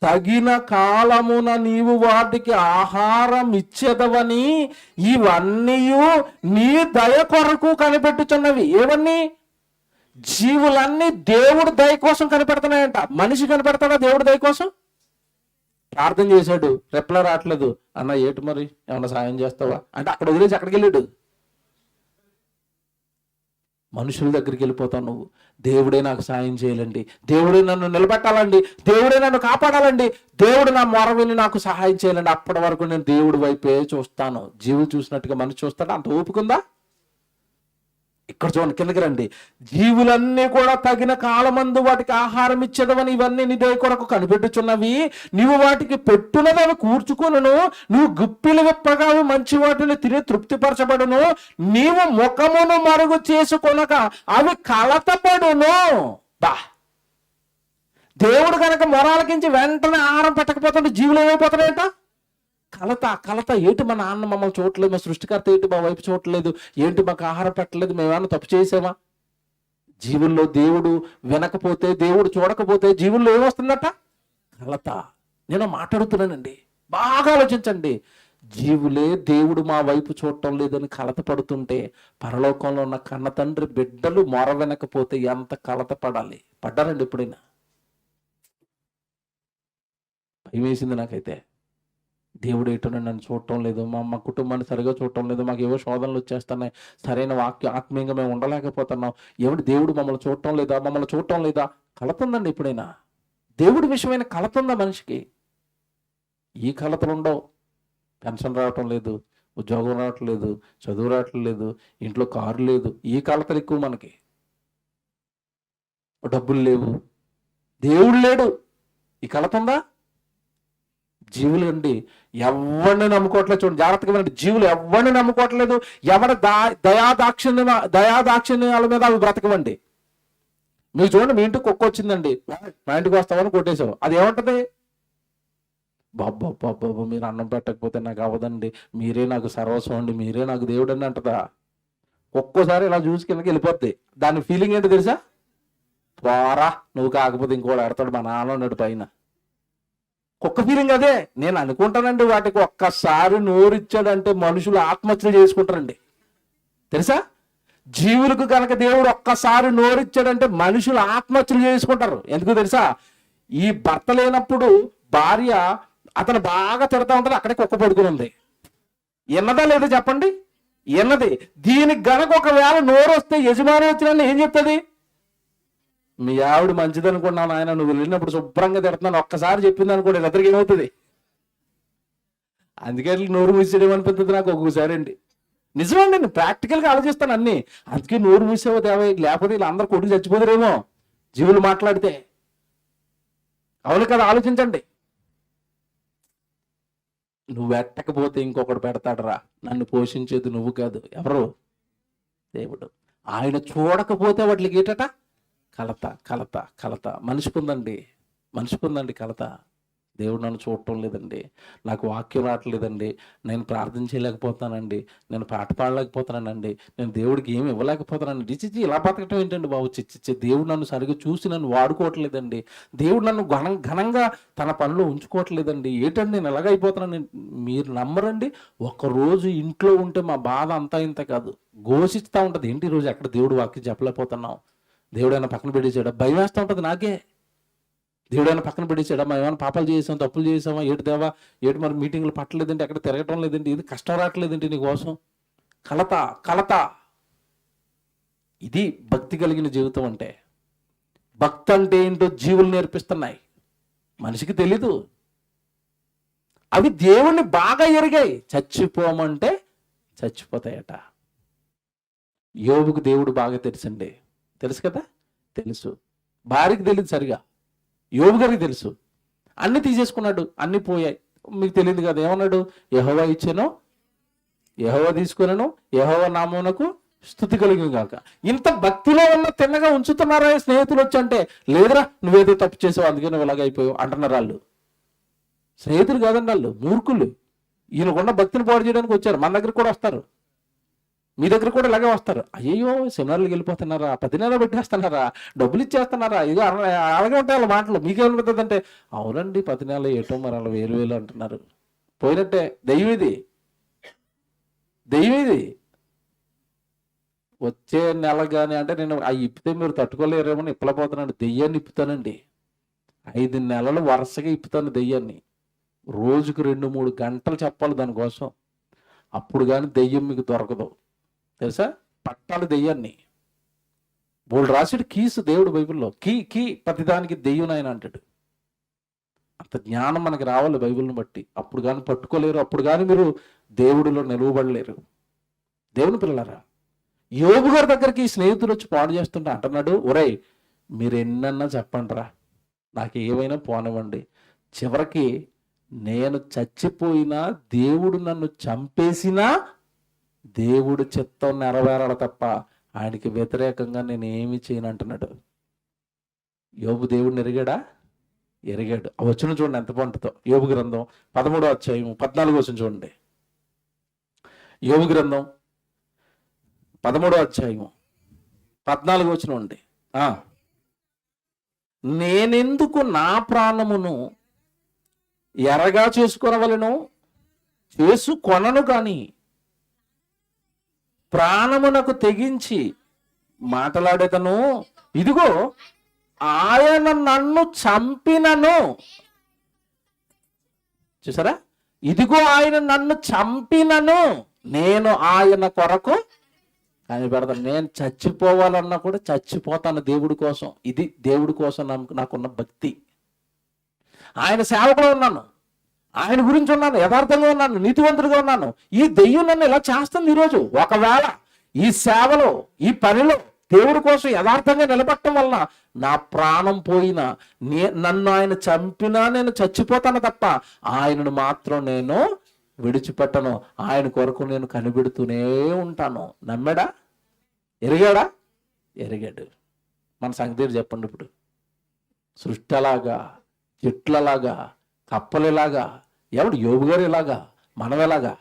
S1: తగిన కాలమున నీవు వాటికి ఆహారం ఇచ్చేదవని ఇవన్నీ నీ దయ కొరకు కనిపెట్టుచున్నవి. ఏవన్నీ? జీవులన్నీ దేవుడి దయ కోసం కనిపెడుతున్నాయంట. మనిషి కనిపెడతాడా దేవుడి దయ కోసం? ప్రార్థన చేశాడు, రెప్లా రావట్లేదు అన్న, ఏటు మరి ఏమన్నా సాయం చేస్తావా అంటే అక్కడ వదిలేసి అక్కడికి వెళ్ళాడు. మనుషుల దగ్గరికి వెళ్ళిపోతావు నువ్వు. దేవుడే నాకు సాయం చేయాలండి, దేవుడే నన్ను నిలబెట్టాలండి, దేవుడే నన్ను కాపాడాలండి, దేవుడు నా మొర విని నాకు సహాయం చేయాలండి. అప్పటి వరకు నేను దేవుడి వైపే చూస్తాను. జీవులు చూసినట్టుగా మనిషి చూస్తాడా? అంత ఓపికందా? ఇక్కడ చూడండి, కిందకి రండి. జీవులన్నీ కూడా తగిన కాలమందు వాటికి ఆహారం ఇచ్చేదవని ఇవన్నీ నీ దయ కొరకు కనిపెట్టుచున్నవి. నీవు వాటికి పెట్టునది అవి కూర్చుకొనును. నువ్వు గుప్పిలు విప్పగా అవి మంచి వాటిని తిని తృప్తిపరచబడును. నీవు ముఖమును మరుగు చేసుకొనక అవి కలతపడును. బా, దేవుడు కనుక మొరాలకించి వెంటనే ఆహారం పెట్టకపోతుంటే జీవులు ఏమైపోతున్నాయంట? కలత. కలత ఏంటి? మా నాన్న మమ్మల్ని చూడట్లేదు, మా సృష్టికర్త ఏంటి మా వైపు చూడట్లేదు, ఏంటి మాకు ఆహారం పెట్టలేదు, మేమేమన్నా తప్పు చేసామా? జీవుల్లో దేవుడు వినకపోతే, దేవుడు చూడకపోతే జీవుల్లో ఏమొస్తుందట? కలత. నేను మాట్లాడుతున్నానండి, బాగా ఆలోచించండి. జీవులే దేవుడు మా వైపు చూడటం లేదని కలత పడుతుంటే, పరలోకంలో ఉన్న కన్న తండ్రి బిడ్డలు మొర వినకపోతే ఎంత కలత పడాలి? పడ్డారండి ఎప్పుడైనా? భయం వేసింది నాకైతే. దేవుడు ఏంటో నన్ను చూడటం లేదు, మా కుటుంబాన్ని సరిగా చూడటం లేదు, మాకు ఏవో శోధనలు వచ్చేస్తున్నాయి, సరైన వాక్య ఆత్మీయంగా మేము ఉండలేకపోతున్నాం, ఏమిటి దేవుడు మమ్మల్ని చూడటం లేదా? కలతుందండి ఎప్పుడైనా? దేవుడి విషయమైన కలతుందా మనిషికి? ఈ కలతలు ఉండవు. పెన్షన్ రావటం లేదు, ఉద్యోగం రావటం లేదు, చదువు రావటం లేదు, ఇంట్లో కారు లేదు, ఈ కలతలు ఎక్కువ మనకి. డబ్బులు లేవు, దేవుడు లేడు, ఈ కలత ఉందా? జీవులు అండి ఎవరిని నమ్ముకోవట్లేదు. చూడండి జాగ్రత్తగా వినండి. జీవులు ఎవరిని నమ్ముకోవట్లేదు. ఎవరి దయాదాక్షిణ్యాల మీద అవి బ్రతకమండి. మీరు చూడండి, మీ ఇంటికి కుక్క వచ్చిందండి, మా ఇంటికి వస్తామని కొట్టేశావు, అది ఏమంటది? బాబా మీరు అన్నం పెట్టకపోతే నాకు అవ్వదండి, మీరే నాకు సర్వస్వం అండి, మీరే నాకు దేవుడు అని అంటదా? ఒక్కోసారి ఇలా చూసి కిందకి వెళ్ళిపోద్ది. దాని ఫీలింగ్ ఏంటో తెలుసా? పోరా, నువ్వు కాకపోతే ఇంకోటి ఆడతాడు, మా నాన్న ఉన్నాడు పైన. కుక్క ఫీలింగ్ అదే. నేను అనుకుంటానండి, వాటికి ఒక్కసారి నోరిచ్చాడంటే మనుషులు ఆత్మహత్యలు చేసుకుంటారండి, తెలుసా? జీవులకు కనుక దేవుడు ఒక్కసారి నోరిచ్చాడంటే మనుషులు ఆత్మహత్యలు చేసుకుంటారు. ఎందుకు తెలుసా? ఈ భర్త లేనప్పుడు భార్య అతను బాగా తిడతా ఉంటుంది, అక్కడే కుక్క పడుకుని ఉంది. ఎన్నదా లేదా చెప్పండి? ఎన్నది. దీనికి గనక ఒకవేళ నోరు వస్తే యజమాని వచ్చిన ఏం చెప్తుంది? మీ ఆవిడ మంచిది అనుకున్నాను ఆయన, నువ్వు వెళ్ళినప్పుడు శుభ్రంగా తిడుతున్నాను, ఒక్కసారి చెప్పింది అనుకోండి, ఇద్దరికి ఏమవుతుంది? అందుకే నోరు మూసేయడం అనిపిస్తుంది నాకు ఒక్కొక్కసారి అండి. నిజమండి, నేను ప్రాక్టికల్గా ఆలోచిస్తాను అన్ని. అందుకే నోరు మూసేవో దేవ, లేకపోతే ఇలా అందరు కొడుకు చచ్చిపోతారేమో జీవులు మాట్లాడితే. అవును కదా? ఆలోచించండి. నువ్వు ఎట్టకపోతే ఇంకొకడు పెడతాడరా. నన్ను పోషించేది నువ్వు కాదు, ఎవరు? దేవుడు. ఆయన చూడకపోతే వాటికి ఏటట? కలత. కలత. కలత. మనిషికి ఉందండి కలత. దేవుడు నన్ను చూడటం లేదండి, నాకు వాక్యం రావట్లేదండి, నేను ప్రార్థన చేయలేకపోతానండి, నేను పాట పాడలేకపోతానండి, నేను దేవుడికి ఏమి ఇవ్వలేకపోతానండి. చిచ్చి ఇలా బతకటం ఏంటండి బాబు? చిచ్చి దేవుడు నన్ను సరిగ్గా చూసి నన్ను వాడుకోవట్లేదండి, దేవుడు నన్ను ఘనంగా తన పనిలో ఉంచుకోవట్లేదండి, ఏంటండి నేను ఎలాగైపోతున్నాను? మీరు నమ్మరండి, ఒకరోజు ఇంట్లో ఉంటే మా బాధ అంతా ఇంత కాదు, ఘోషిస్తూ ఉంటుంది. ఏంటి ఈరోజు ఎక్కడ దేవుడు వాక్యం చెప్పలేకపోతున్నాం, దేవుడైనా పక్కన పెట్టేసాడా? భయం వేస్తూ ఉంటుంది నాకే. దేవుడైనా పక్కన పెట్టేసాడా? మనం ఏమైనా పాపాలు చేసాం, తప్పులు చేసామా? ఏడు దేవా, ఏడు మరి మీటింగ్లు పట్టలేదంటే, ఎక్కడ తిరగటం లేదండి, ఇది కష్టం రావట్లేదండి నీకోసం. కలత. కలత. ఇది భక్తి కలిగిన జీవితం అంటే. భక్తి అంటే ఏంటో జీవులు నేర్పిస్తున్నాయి, మనిషికి తెలీదు. అవి దేవుణ్ణి బాగా ఎరిగాయి. చచ్చిపోమంటే చచ్చిపోతాయట. యోబుకు దేవుడు బాగా తెలుసండి, తెలుసు కదా? తెలుసు. భార్యకి తెలియదు సరిగా, యోబు గారికి తెలుసు. అన్ని తీసేసుకున్నాడు, అన్ని పోయాయి, మీకు తెలియదు కదా? ఏమన్నాడు? యెహోవా ఇచ్చాను, యెహోవా తీసుకున్నాను, యెహోవా నామమునకు స్తుతి కలిగింది కాక. ఇంత భక్తిలో ఉన్న తిన్నగా ఉంచుతున్నారా స్నేహితులు వచ్చి అంటే? లేదురా, నువ్వేదో తప్పు చేసావు అందుకే నువ్వు ఇలాగ అయిపోయావు అంటున్నారు వాళ్ళు. స్నేహితులు కాదండి వాళ్ళు, మూర్ఖులు. ఈయనకున్న భక్తిని పాడు చేయడానికి వచ్చారు. మన దగ్గర కూడా వస్తారు, మీ దగ్గర కూడా ఇలాగే వస్తారు. అయ్యో సెమినార్లకు వెళ్ళిపోతున్నారా, 10 నెలలు పెట్టేస్తున్నారా, డబ్బులు ఇచ్చేస్తున్నారా, ఇదో అలాగే ఉంటాయి వాళ్ళ మాటలు. మీకేమనిపిస్తుంది అంటే, అవునండి 10 నెలలు ఏటో మరి అలా 1000 అంటున్నారు, పోయినట్టే. దెయ్యం ఇది. వచ్చే నెల కానీ అంటే నేను అవి ఇప్పితే మీరు తట్టుకోలేరేమో ఇప్పలేకపోతున్నాను, దెయ్యాన్ని ఇప్పుతానండి. 5 నెలలు వరుసగా ఇప్పుతాను దెయ్యాన్ని. రోజుకు 2-3 గంటలు చెప్పాలి దానికోసం, అప్పుడు కానీ దెయ్యం మీకు దొరకదు, తెలుసా? పట్టాలి దెయ్యాన్ని. బోల్డ్ రాసాడు కీస్ దేవుడు బైబిల్లో. కీ ప్రతిదానికి దెయ్యం ఆయన అంటాడు. అంత జ్ఞానం మనకి రావాలి బైబిల్ని బట్టి. అప్పుడు కానీ పట్టుకోలేరు, అప్పుడు కానీ మీరు దేవుడిలో నిలువబడలేరు. దేవుని పిల్లలారా, యోబు గారి దగ్గరికి ఈ స్నేహితుడు వచ్చి పాడు చేస్తుంటే అంటున్నాడు, ఒరేయ్ మీరు ఎన్నన్నా చెప్పండిరా, నాకు ఏమైనా పోనివ్వండి, చివరికి నేను చచ్చిపోయినా దేవుడు నన్ను చంపేసినా దేవుడు చిత్తం నెరవేరాలి తప్ప ఆయనకి వ్యతిరేకంగా నేను ఏమి చేయను అంటున్నాడు. యోబు దేవుడిని ఎరిగాడా? ఎరిగాడు. ఆ వచనం చూడండి ఎంత బాగుంటుందో. యోబు గ్రంథం 13వ అధ్యాయం 14వ వచనం చూడండి. యోబు గ్రంథం 13వ అధ్యాయం 14వ వచనం అండి. నేనెందుకు నా ప్రాణమును ఎరగా చేసుకొనవలెను? చేసుకొనను గాని ప్రాణమునకు తెగించి మాట్లాడేదను. ఇదిగో ఆయన నన్ను చంపినను. చూసారా? ఇదిగో ఆయన నన్ను చంపినను, నేను ఆయన కొరకు కనిపెడతాను. నేను చచ్చిపోవాలన్నా కూడా చచ్చిపోతాను దేవుడి కోసం. ఇది దేవుడి కోసం నాకున్న భక్తి. ఆయన సేవకులో ఉన్నాను, ఆయన గురించి ఉన్నాను, యథార్థంగా ఉన్నాను, నీతివంతుడిగా ఉన్నాను. ఈ దెయ్యం నన్ను ఇలా చేస్తుంది ఈరోజు. ఒకవేళ ఈ సేవలో, ఈ పనిలో దేవుడి కోసం యథార్థంగా నిలబడటం వలన నా ప్రాణం పోయినా, నన్ను ఆయన చంపినా నేను చచ్చిపోతాను తప్ప ఆయనను మాత్రం నేను విడిచిపెట్టను. ఆయన కొరకు నేను కనిపెడుతూనే ఉంటాను. నమ్మాడా? ఎరిగాడా? ఎరిగాడు. మన సంగతి చెప్పండి. ఇప్పుడు సృష్టి అలాగా, చెట్లలాగా, కప్పలేలాగా, ఎవడు యోబు గారు ఇలాగా, మనం ఎలాగా?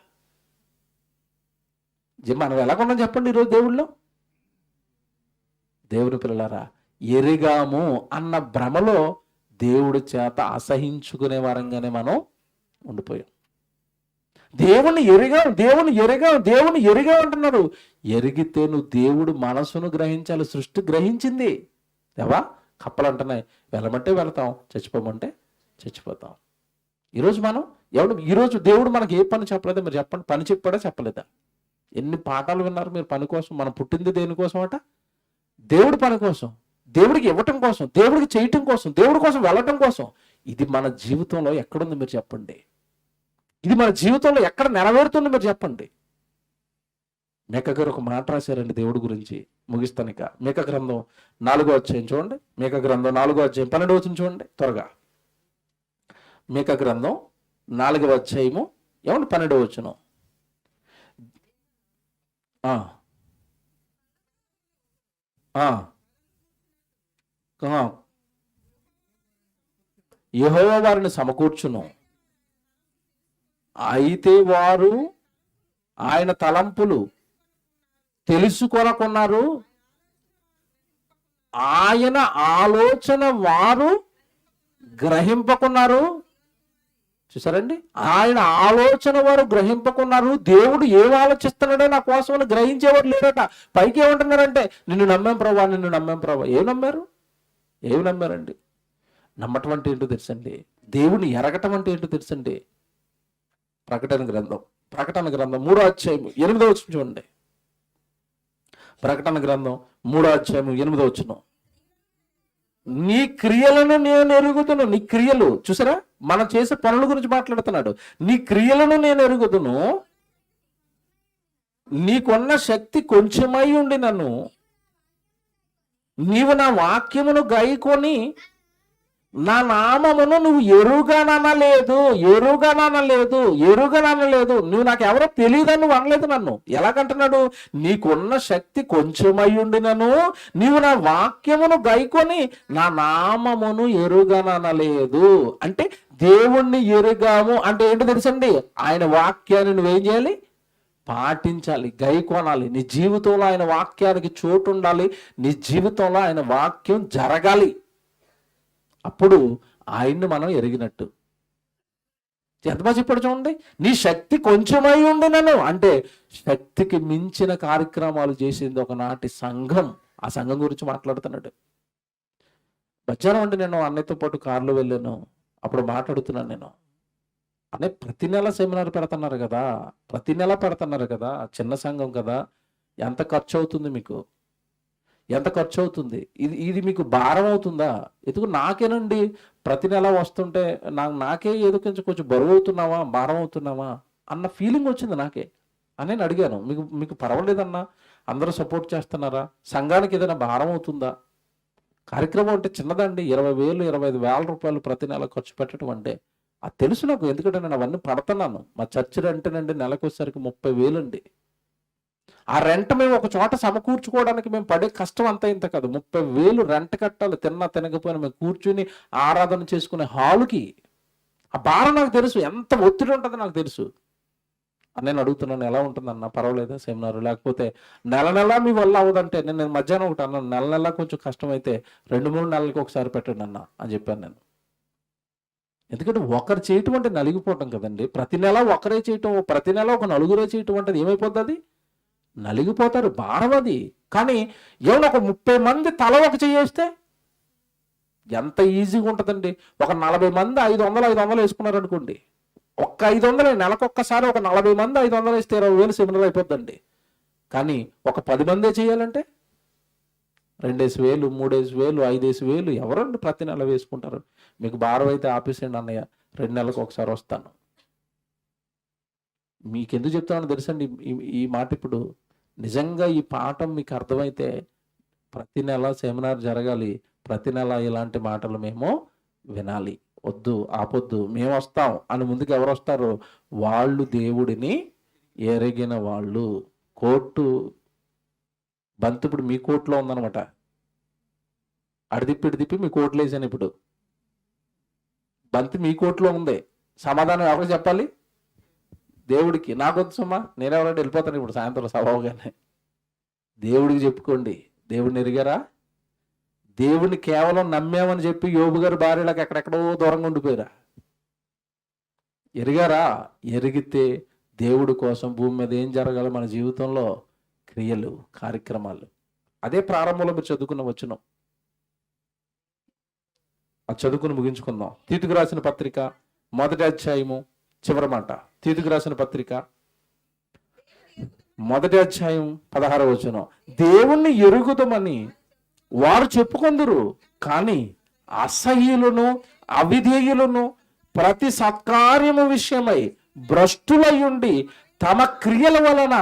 S1: మనం ఎలాగున్నాం చెప్పండి ఈరోజు దేవుళ్ళో? దేవుని పిల్లలారా, ఎరిగాము అన్న భ్రమలో దేవుడి చేత అసహించుకునే వారంగానే మనం ఉండిపోయాం. దేవుని ఎరిగాం, దేవుని ఎరిగాం, దేవుని ఎరిగాం అంటున్నారు. ఎరిగితే నువ్వు దేవుడు మనసును గ్రహించాలి. సృష్టి గ్రహించింది. ఏవా కప్పలు అంటున్నాయి, వెళ్ళమంటే వెళతాం, చచ్చిపోమంటే చచ్చిపోతాం. ఈరోజు మనం ఈరోజు దేవుడు మనకి ఏ పని చెప్పలేదా? మీరు చెప్పండి. పని చెప్పాడా? చెప్పలేదా? ఎన్ని పాఠాలు విన్నారు మీరు పని కోసం? మనం పుట్టింది దేనికోసం అట? దేవుడి పని కోసం, దేవుడికి ఇవ్వటం కోసం, దేవుడికి చేయటం కోసం, దేవుడి కోసం వెళ్ళటం కోసం. ఇది మన జీవితంలో ఎక్కడుంది మీరు చెప్పండి? ఇది మన జీవితంలో ఎక్కడ నెరవేరుతుంది మీరు చెప్పండి? మీకా గారు ఒక మాట రాశారండి దేవుడి గురించి. ముగిస్తాను ఇక. మీకా గ్రంథం 4వ అధ్యాయం చూడండి. మీకా గ్రంథం 4వ అధ్యాయం 12వ వచనం చూడండి త్వరగా. మీకా గ్రంథం 4వ అధ్యాయము 12వ వచనం. యెహోవా వారిని సమకూర్చును, అయితే వారు ఆయన తలంపులు తెలుసుకొనకున్నారు, ఆయన ఆలోచన వారు గ్రహింపకున్నారు. చూసారండి? ఆయన ఆలోచన వారు గ్రహింపకున్నారు. దేవుడు ఏం ఆలోచిస్తున్నాడో నా కోసం అని గ్రహించేవారు లేరట. పైకి ఏమంటున్నారంటే, నిన్ను నమ్మాం ప్రభా, నిన్ను నమ్మాం ప్రభా. ఏం నమ్మారు? ఏమి నమ్మారండి? నమ్మటం అంటే ఏంటో తెలుసండి. దేవుని ఎరగటం అంటే ఏంటో తెలుసండి. ప్రకటన గ్రంథం 3వ అధ్యాయం 8వ వచనం చూడండి. ప్రకటన గ్రంథం 3వ అధ్యాయం 8వ వచనం. నీ క్రియలను నేను ఎరుగుదును. నీ క్రియలు చూసారా? మనం చేసే పనుల గురించి మాట్లాడుతున్నాడు. నీ క్రియలను నేను ఎరుగుదును, నీకున్న శక్తి కొంచెమై ఉండి నన్ను నీవు నా వాక్యమును గైకొని నా నామమును నువ్వు ఎరుగనలేదు. నువ్వు నాకు ఎవరో తెలియదని నువ్వు అనలేదు నన్ను. ఎలాగంటున్నాడు? నీకున్న శక్తి కొంచెమై ఉండినను నీవు నా వాక్యమును గైకొని నా నామమును ఎరుగనలేదు. అంటే దేవుణ్ణి ఎరుగాము అంటే ఏంటో తెలుసండి? ఆయన వాక్యాన్ని నువ్వేం చేయాలి? పాటించాలి, గైకొనాలి. నీ జీవితంలో ఆయన వాక్యానికి చోటు ఉండాలి. నీ జీవితంలో ఆయన వాక్యం జరగాలి. అప్పుడు ఆయన్ని మనం ఎరిగినట్టు. ఎంత బాగా చెప్పాడు చూడండి. నీ శక్తి కొంచెమై ఉండినను అంటే శక్తికి మించిన కార్యక్రమాలు చేసింది ఒకనాటి సంఘం. ఆ సంఘం గురించి మాట్లాడుతున్నాడు. మధ్యాహ్నం అంటే నేను అన్నయ్యతో పాటు కారులో వెళ్ళాను. అప్పుడు మాట్లాడుతున్నాను నేను. అనే ప్రతి నెల సెమినార్ పెడుతున్నారు కదా, చిన్న సంఘం కదా, ఎంత ఖర్చు అవుతుంది మీకు? ఎంత ఖర్చు అవుతుంది? ఇది మీకు భారం అవుతుందా? ఎందుకు నాకేనండి ప్రతి నెల వస్తుంటే నాకే ఏదో కొంచెం బరువు అవుతున్నావా, భారం అవుతున్నావా అన్న ఫీలింగ్ వచ్చింది నాకే అని నేను అడిగాను. మీకు పర్వాలేదన్నా అందరూ సపోర్ట్ చేస్తున్నారా? సంఘానికి ఏదైనా భారం అవుతుందా? కార్యక్రమం అంటే చిన్నదండి. 20,000 25,000 రూపాయలు ప్రతి నెల ఖర్చు పెట్టడం అంటే అది తెలుసు నాకు. ఎందుకంటే నేను అవన్నీ పడుతున్నాను. మా చర్చ్ రెంటేనండి నెలకొచ్చేసరికి 30,000 అండి. ఆ రెంట్ మేము ఒక చోట సమకూర్చుకోవడానికి మేము పడే కష్టం అంతా ఇంత కాదు. 30,000 రెంట్ కట్టాలి. తిన్నా తినకపోయినా మేము కూర్చుని ఆరాధన చేసుకునే హాలుకి. ఆ భారం నాకు తెలుసు. ఎంత ఒత్తిడి ఉంటుందో నాకు తెలుసు. నేను అడుగుతున్నాను, ఎలా ఉంటుందన్న? పర్వాలేదా సెమినార్? లేకపోతే నెల నెల మీ వల్ల అవ్వదంటే నేను మధ్యాహ్నం ఒకటి అన్నాను, నెల నెల కొంచెం కష్టమైతే 2-3 నెలలకు ఒకసారి పెట్టండి అన్న అని చెప్పాను నేను. ఎందుకంటే ఒకరు చేయటం అంటే నలిగిపోవటం కదండి. ప్రతి నెల ఒకరే చేయటం, ప్రతి నెల ఒక నలుగురే చేయటం అంటే ఏమైపోతుంది? అది నలిగిపోతారు. భారం అది. కానీ ఏమన్నా ఒక 30 మంది తల ఒక చేయేస్తే ఎంత ఈజీగా ఉంటుందండి. ఒక 40 మంది 500 వేసుకున్నారు అనుకోండి. ఒక్క 500 నెలకు ఒక్కసారి ఒక 40 మంది 500 వేస్తే 20,000 సెమినార్ అయిపోద్దండి. కానీ ఒక 10 మందే చేయాలంటే 2,000, 3,000, 5,000 ఎవరండి ప్రతి నెల వేసుకుంటారు? మీకు భారం అయితే ఆపేసేయండి అన్నయ్య, 2 నెలలకు ఒకసారి వస్తాను. మీకు ఎందుకు చెప్తానో తెలుసండి ఈ మాట. ఇప్పుడు నిజంగా ఈ పాఠం మీకు అర్థమైతే ప్రతి నెల సెమినార్ జరగాలి. ప్రతి నెల ఇలాంటి మాటలు మేము వినాలి. వద్దు, ఆపొద్దు, మేము వస్తాం అని ముందుకు ఎవరు వస్తారు? వాళ్ళు దేవుడిని ఎరిగిన వాళ్ళు. కోర్టు బంతి ఇప్పుడు మీ కోర్టులో ఉందనమాట. అడిదిప్పి మీ కోర్టులో వేసాను. ఇప్పుడు బంతి మీ కోర్టులో ఉంది. సమాధానం ఎవరికి చెప్పాలి? దేవుడికి. నాకొద్దు సుమా, నేనెవరంటే వెళ్ళిపోతాను ఇప్పుడు సాయంత్రం సభాగానే. దేవుడికి చెప్పుకోండి. దేవుడిని ఎరిగారా? దేవుడిని కేవలం నమ్మామని చెప్పి యోబు గారి భార్యలకు ఎక్కడెక్కడో దూరంగా ఉండిపోయారా? ఎరిగారా? ఎరిగితే దేవుడి కోసం భూమి మీద ఏం జరగాలి మన జీవితంలో? క్రియలు, కార్యక్రమాలు. అదే ప్రారంభంలో మీరు చదువుకున్న వచనం. అది చదువుకుని ముగించుకుందాం. తీతుకు రాసిన పత్రిక 1వ అధ్యాయము చివరి మాట. తీతుకు రాసిన పత్రిక 1వ అధ్యాయం 16వ వచనం. దేవుణ్ణి ఎరుగుదమని వారు చెప్పుకొందురు, కానీ అసహ్యులను అవిధేయులను ప్రతి సత్కార్యము విషయమై భ్రష్టులయుండి తమ క్రియల వలన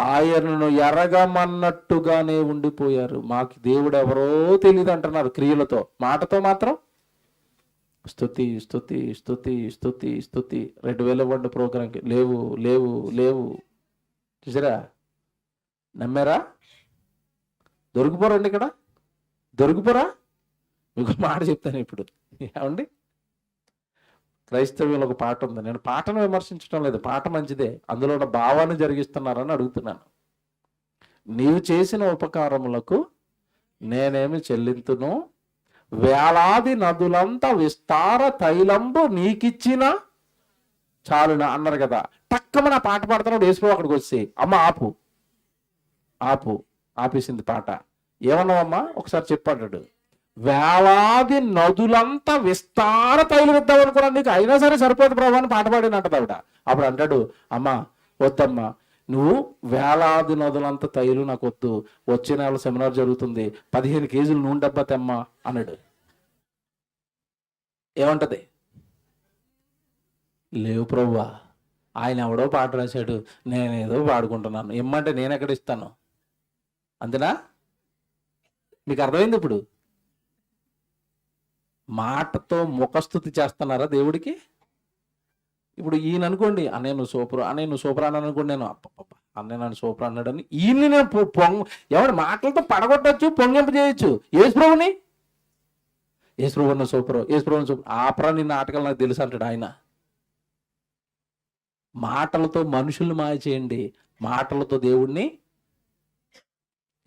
S1: ఆయనను ఎరగమన్నట్టుగానే ఉండిపోయారు. మాకు దేవుడు ఎవరో తెలియదు అంటున్నారు క్రియలతో. మాటతో మాత్రం స్తుతి స్తుతి స్తుతి స్తుతి స్తుతి. 2000 ప్రోగ్రాంకి లేవు లేవు లేవు. చూసారా? నమ్మారా? దొరికిపోరండి ఇక్కడ. దొరికిపోరా? మీకు మాట చెప్తాను ఇప్పుడు. ఏమండి, క్రైస్తవ్యంలో ఒక పాట ఉంది. నేను పాటను విమర్శించడం లేదు, పాట మంచిదే. అందులో ఉన్న భావాన్ని జరిగిస్తున్నారని అడుగుతున్నాను. నీవు చేసిన ఉపకారములకు నేనేమి చెల్లింతును, వేలాది నదులంతా విస్తార తైలంబు నీకిచ్చిన చాలునా అన్నారు కదా. టక్కమని ఆ పాట పాడుతున్నాడు. యేసు అక్కడికి వచ్చి, అమ్మ ఆపు ఆపు, ఆపేసింది పాట. ఏమన్నావమ్మా ఒకసారి చెప్పాడు. వేలాది నదులంతా విస్తార తైలం ఇద్దాం అనుకున్నాను నీకు, అయినా సరే సరిపోదు ప్రభు అని పాట పాడినంటది ఆవిడ. అప్పుడు అంటాడు, అమ్మా వద్దమ్మా, నువ్వు వేలాది నదులంతా తైలు నాకు వద్దు, వచ్చే నెల సెమినార్ జరుగుతుంది, 15 కేజీలు నూనె డబ్బా తెమ్మా అన్నాడు. ఏమంటది? లేవు ప్రభువా, ఆయన ఎవడో పాట రాశాడు, నేనేదో పాడుకుంటున్నాను, ఇమ్మంటే నేను ఎక్కడ ఇస్తాను? అంతేనా? మీకు అర్థమైంది? ఇప్పుడు మాటతో ముఖస్థుతి చేస్తున్నారా దేవుడికి? ఇప్పుడు ఈయన అనుకోండి, అన్నయ్య నువ్వు సూపర్, అన్నయ్య నువ్వు సూపర్ అన్నాను అనుకోండి. నేను అన్నయ్య నన్ను సూపర్ అన్నాడని ఈయన్ని నేను ఎవరి మాటలతో పడగొట్టచ్చు, పొంగింప చేయొచ్చు. యేసుప్రభుని, యేసుప్రభుని సూపర్, యేసుప్రభుని సూపర్, ఆపరా నిన్న ఆటగాలు నాకు తెలుసు అంటాడు ఆయన. మాటలతో మనుషుల్ని మాయ చేయండి, మాటలతో దేవుణ్ణి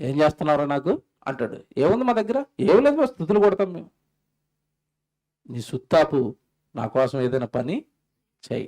S1: ఏం చేస్తున్నారో నాకు అంటాడు. ఏముంది మా దగ్గర? ఏం లేదు, మా స్థుతులు కొడతాం మేము. నీ సుత్తాపు నా కోసం ఏదైనా పని చెయ్యి.